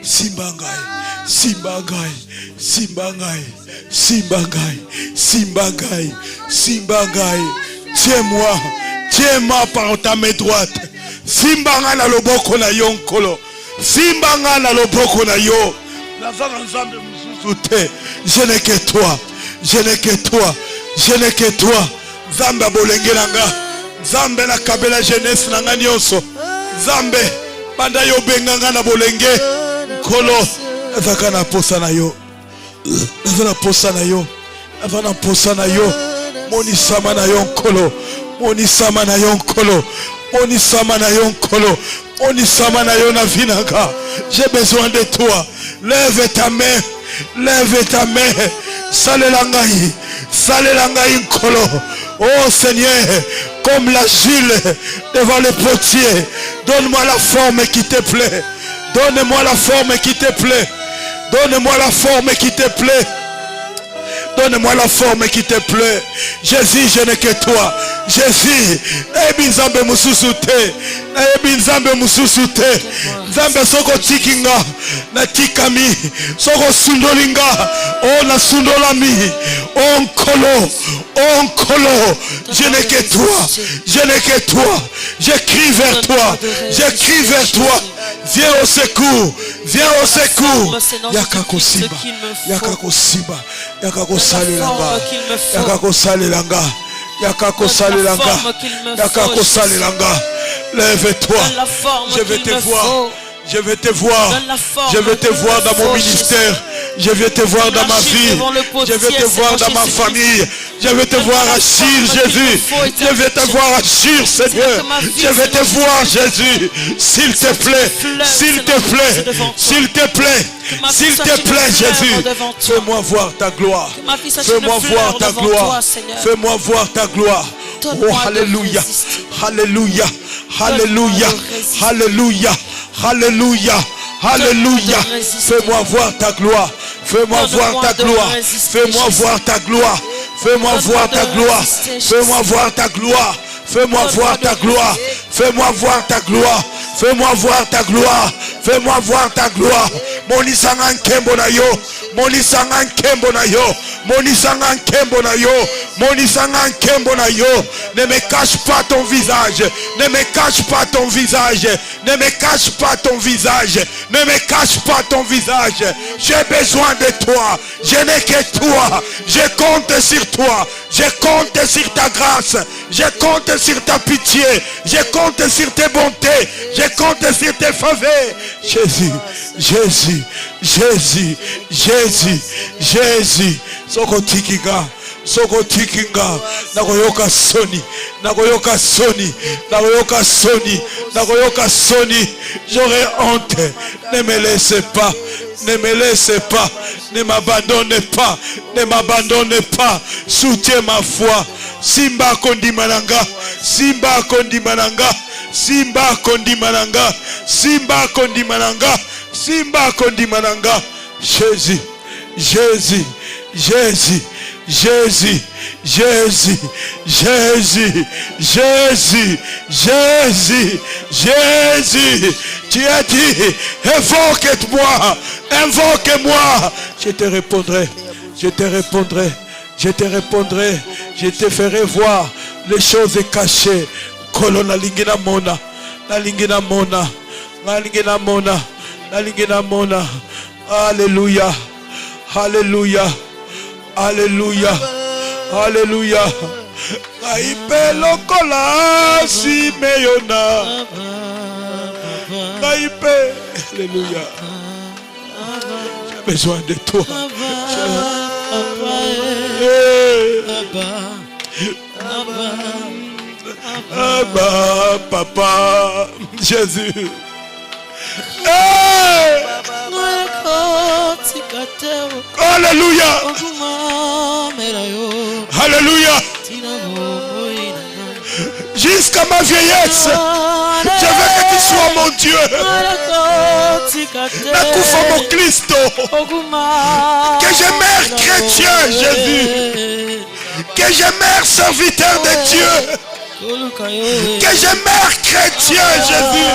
simba ngai, simba ngai, simba ngai, simba ngai, simba ngai, simba ngai. Tiens-moi, tiens-moi par ta main droite. Simba ngai na loboko na yo nkolo, simba ngai na loboko na yo. Nazana nzambe mususu te. Je n'ai que toi, je n'ai que toi, je n'ai que toi. Nzambe abolenge nanga, nzambe na kabela jeunesse nanga nyonso, nzambe banda yo benganga na bolenge nkolo. Nazaka na posa na yo, nazana posa na yo, nazana posa na yo. Monisama na yo nkolo, monisama na yo nkolo, monisama na yo nkolo, monisama na yo na vinanga. J'ai besoin de toi. Lève ta main, lève ta main. Salela ngai, salela ngai nkolo. Oh Seigneur, comme la Jules devant le potier, donne-moi la forme qui te plaît. Donne-moi la forme qui te plaît. Donne-moi la forme qui te plaît. Donne-moi la forme qui te plaît. Jésus, je n'ai que toi. Jésus, naebi nzambe mususu te, naebi nzambe mususu te. Nzambe soko tikinga na tikami, soko sundolinga o na sundolami. Oh nkolo, oh nkolo, je n'ai que toi, je n'ai que toi. Je crie vers toi, je crie vers toi. Viens au secours, viens au secours. Yakako simba, yakako simba, yakako salelanga, yakako salelanga, yakako salelanga, yakako salelanga. Lève-toi, je vais te voir. Je vais te voir, je vais te voir dans mon ministère, Je veux te voir dans ma vie. Je veux te voir dans ma famille. Je veux te voir agir, Jésus. Je veux te voir agir, Seigneur. Je veux te voir, Jésus. S'il te plaît, s'il te plaît, s'il te plaît, s'il te plaît, Jésus. Fais-moi voir ta gloire. Fais-moi voir ta gloire. Fais-moi voir ta gloire. Oh, alléluia. Alléluia. Alléluia. Alléluia. Alléluia. Alléluia. Fais-moi voir ta gloire. Fais-moi voir ta gloire. Fais-moi voir ta gloire. Fais-moi voir ta gloire. Fais-moi voir ta gloire. Fais-moi voir ta gloire. Fais-moi voir ta gloire. Fais-moi voir ta gloire. Fais-moi voir ta gloire. Monisanga nkembo na yo. Monisanga nkembo na yo. Monisanga nkembo na yo. Monisanga nkembo na yo. Ne me cache pas ton visage. Ne me cache pas ton visage. Ne me cache pas ton visage. Ne me cache pas ton visage. J'ai besoin de toi. Je n'ai que toi. Je compte sur toi. Je compte sur ta grâce. Je compte sur ta pitié. Je compte sur tes bontés. Je compte sur tes faveurs. Jésus, Jésus, Jésus, Jésus, Jésus. Soko tikinga. Soko tikinga. Nagoyoka soni. Nagoyoka soni. Nagoyoka soni. Nagoyoka soni. J'aurais honte. Ne me laissez pas. Ne me laissez pas. Ne m'abandonnez pas. Ne m'abandonnez pas. Soutiens ma foi. Simba kondi mananga. Simba kondi mananga. Simba kondi mananga. Simba kondi mananga. Simba kondi mananga. Jésus. Jésus. Jésus. Jésus, Jésus, Jésus, Jésus, Jésus, Jésus. Tu as dit, invoque-moi, invoque-moi. Je te répondrai, je te répondrai, je te répondrai, je te ferai voir les choses cachées. Kolona lingina mona, la lingina mona, la lingina mona, la lingina mona. Alléluia, Alléluia. Alléluia. Alléluia. Naïpe lokola si meyona. Naïpe. Alléluia. J'ai besoin de toi. Abba, papa, Jésus. Alléluia. Alléluia. Jusqu'à ma vieillesse, je veux que tu sois mon Dieu. Nakufa mon Christo. Que je meure chrétien, Jésus. Que je meure serviteur de Dieu. Que je meure chrétien, Jésus.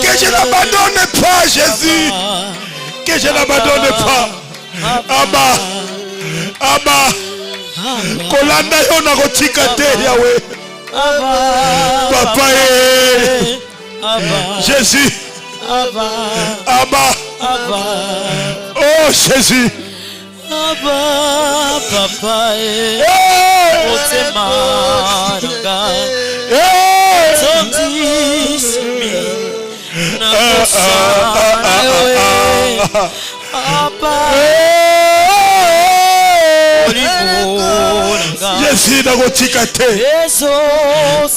Que je n'abandonne pas, Jésus. Que je n'abandonne pas. Abba. Abba. Kolanda yo na kotika te Yahweh. Papa Jésus. Abba. Oh Jésus. Abba, papa, otema nanga, tondisimi na kosana yoe, Abba, olivo nanga, Jésus na kotika te,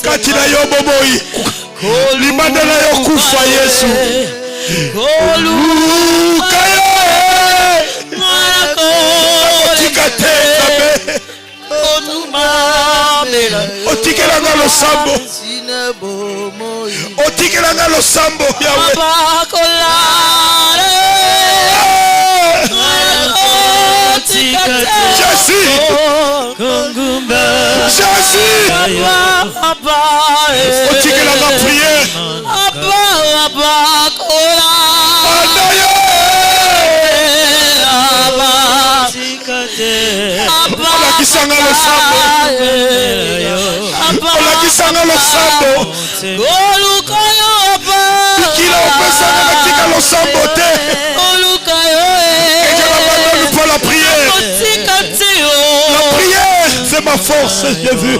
kati na yo bomoi, limanda na yo kufa Yesu, koluka yo. Otikelanga losambo. Otikelanga losambo Yahweh. Jésus. Jésus. Otikelanga prière. Olakisanga losambo. Olakisanga losambo. Kila opesanga katika losambo te. Et je m'abandonne pour la prière. La prière, c'est ma force, Jésus.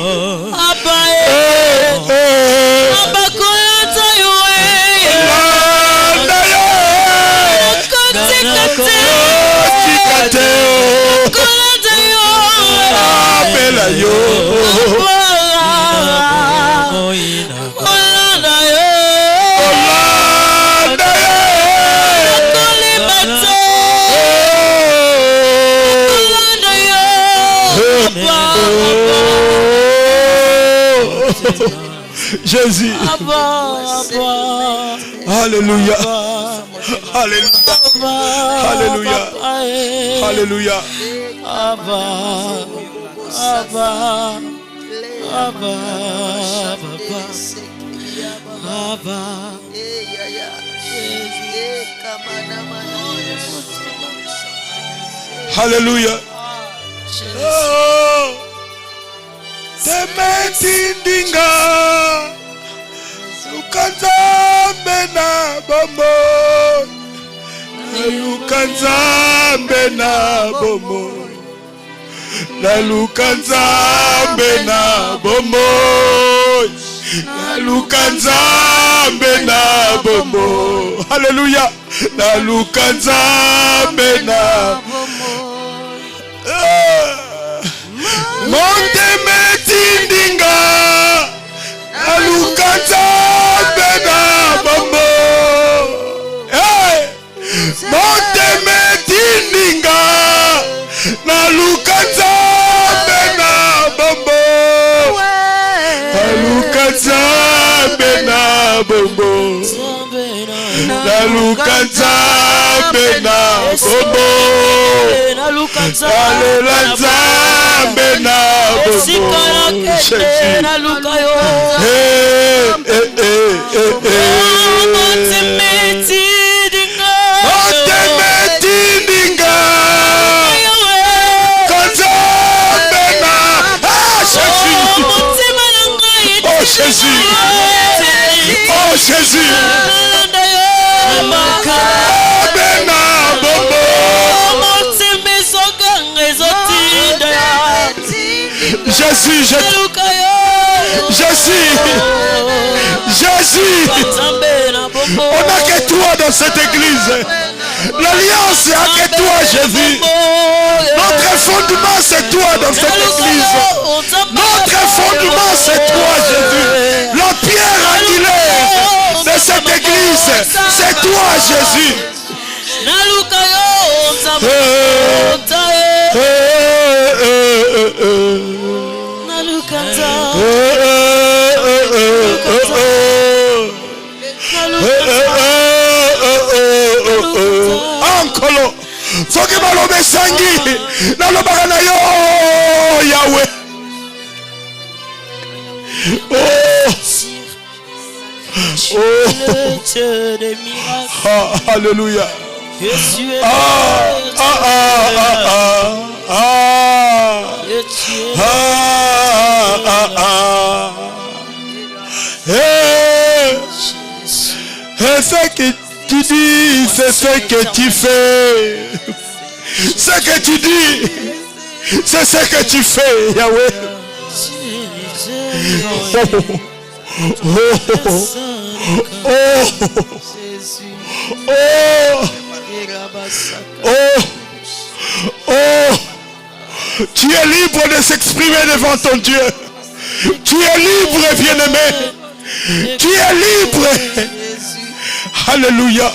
Jésus. Alléluia. Alléluia. Alléluia. Alléluia. Alléluia. Oh, temetindinga lukanzambe na bombo, lukanzambe na bombo, la lukanzambe na bombo, la lukanzambe na bombo. Alléluia. La lukanzambe na monte metindinga, la lukanzambe na bombo. Monte metindinga, la lukanzambe na bombo, la lukanzambe na bombo, la lukanzambe na bombo, la lukanzambe na bombo. Otemetindinga kanzambe na oh Jésus, oh Jésus, Bena bombo. Jésus, Jésus, on n'a que toi dans cette église. L'alliance n'a que toi, Jésus. Notre fondement, c'est toi dans cette église. Notre fondement, c'est toi, Jésus. La pierre angulaire de cette église, c'est toi, Jésus. Ankolo soki balobe sangi nalobaka na yo Yahweh. Alléluia. Et ce que tu dis, c'est ce que tu fais. Ce que tu dis, c'est ce que tu fais, Yahweh. Tu es libre de s'exprimer devant ton Dieu. Tu es libre, bien-aimé. Tu es libre. Alléluia.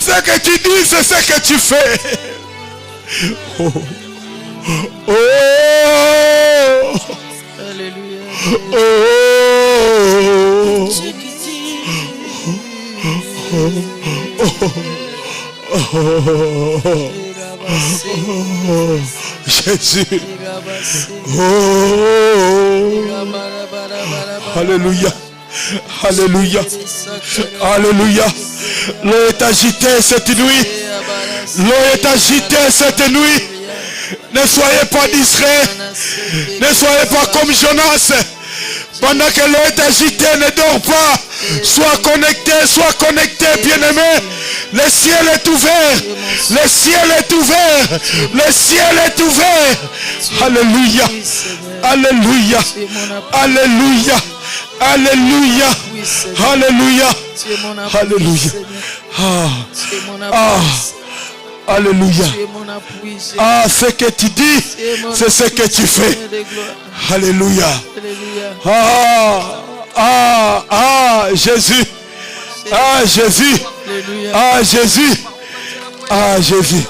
Ce que tu dis, c'est ce que tu fais. Alléluia. Jésus. Alléluia. Alléluia. Alléluia. L'eau est agitée cette nuit. L'eau est agitée cette nuit. Ne soyez pas distraits. Ne soyez pas comme Jonas. Pendant que l'eau est agitée, ne dors pas. Sois connecté, bien-aimé. Le ciel est ouvert. Le ciel est ouvert. Le ciel est ouvert. Alléluia. Alléluia. Alléluia. Alléluia. Alléluia. Alléluia. Alléluia. Ce que tu dis, c'est ce que tu fais. Alléluia. Jésus. Jésus. Jésus. Jésus.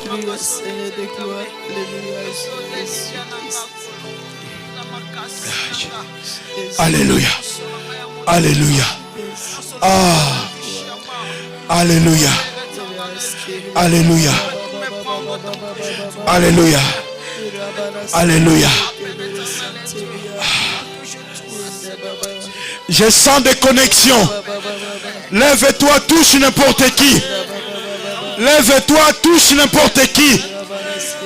Alléluia. Alléluia. Ah. Alléluia. Alléluia. Alléluia. Alléluia. Je sens des connexions. Lève-toi, touche n'importe qui. Lève-toi, touche n'importe qui.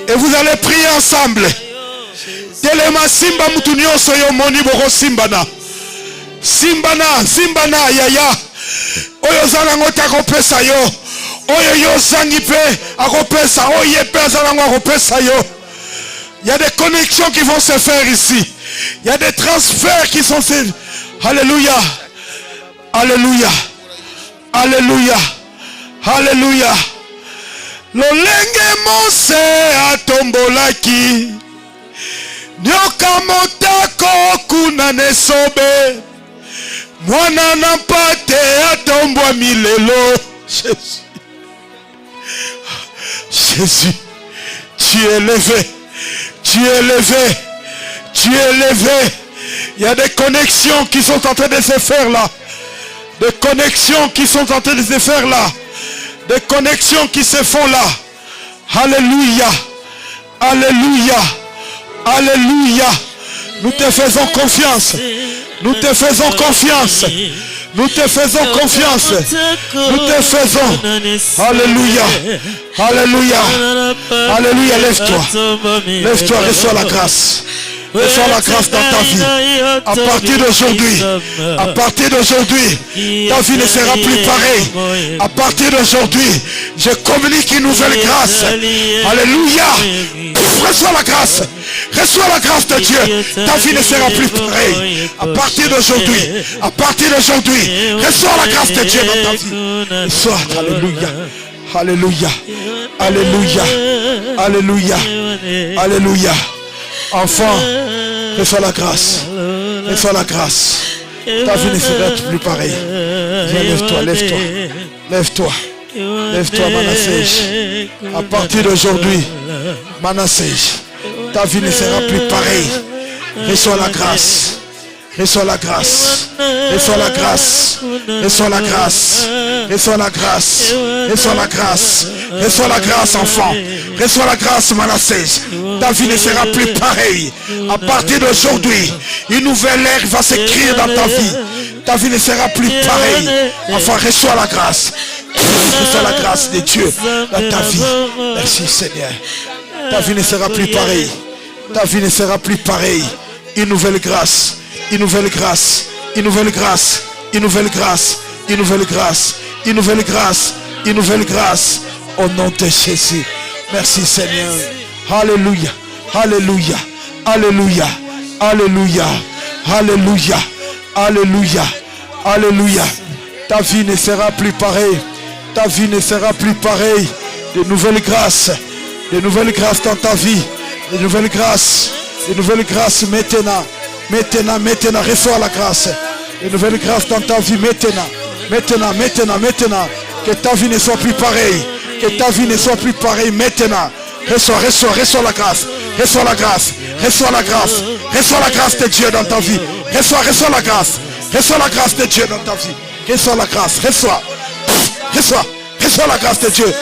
Et vous allez prier ensemble. Telema simba mutu nyonso yo moni boko simbana. Simbana yaya. Oyo zanango takopesa yo. Oyo yo zangi pe akopesa. Oye pe zanango akopesa yo. Il y a des connexions qui vont se faire ici. Il y a des transferts qui sont... Alléluia. Alléluia. Alléluia. Alléluia. Lolenge mose atombolaki. Nyoka motako kuna nesobe. Mwana na pate atombwa milelo. Jésus. Jésus. Tu es élevé. Tu es élevé. Tu es élevé. Il y a des connexions qui sont en train de se faire là. Des connexions qui sont en train de se faire là. Des connexions qui se font là. Alléluia. Alléluia. Alléluia. Nous te faisons confiance. Nous te faisons confiance. Nous te faisons confiance. Nous te faisons. Alléluia. Alléluia. Alléluia. Lève-toi. Lève-toi. Reçois la grâce. Reçois la grâce dans ta vie. À partir d'aujourd'hui, ta vie ne sera plus pareille. À partir d'aujourd'hui, je communique une nouvelle grâce. Alléluia. Reçois la grâce. Reçois la grâce de Dieu. Ta vie ne sera plus pareille. À partir d'aujourd'hui, reçois la grâce de Dieu dans ta vie. Reçois. Alléluia. Alléluia. Alléluia. Alléluia. Alléluia. Enfant, reçois la grâce. Reçois la grâce. Ta vie ne sera plus pareille. Viens, lève-toi, lève-toi. Lève-toi. Lève-toi, Manasseh. À partir d'aujourd'hui, Manasseh, ta vie ne sera plus pareille. Reçois la grâce. Reçois la grâce. Reçois la grâce. Reçois la grâce. Reçois la grâce. Reçois la grâce. Reçois la grâce, enfant. Reçois la grâce, Manasseh. Ta vie ne sera plus pareille. À partir d'aujourd'hui, une nouvelle ère va s'écrire dans ta vie. Ta vie ne sera plus pareille. Enfant, reçois la grâce. Reçois la grâce de Dieu dans ta vie. Merci, Seigneur. Ta vie ne sera plus pareille. Ta vie ne sera plus pareille. Une nouvelle grâce. Une nouvelle grâce, une nouvelle grâce, une nouvelle grâce, une nouvelle grâce, une nouvelle grâce, une nouvelle grâce. Au nom de Jésus. Merci Seigneur. Alléluia. Alléluia. Alléluia. Alléluia. Alléluia. Alléluia. Alléluia. Ta vie ne sera plus pareille. Ta vie ne sera plus pareille. De nouvelles grâces. De nouvelles grâces dans ta vie. De nouvelles grâces. De nouvelles grâces maintenant. Maintenant, reçois la grâce. Une nouvelle grâce dans ta vie maintenant. Maintenant. Que ta vie ne soit plus pareille. Que ta vie ne soit plus pareille maintenant. Reçois la grâce. Reçois la grâce. Reçois la grâce. Reçois la grâce de Dieu dans ta vie. Reçois la grâce. Reçois la grâce de Dieu dans ta vie. Reçois la grâce. Reçois la grâce de Dieu.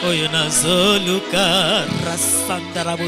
Oyo nazoluka rasandarabu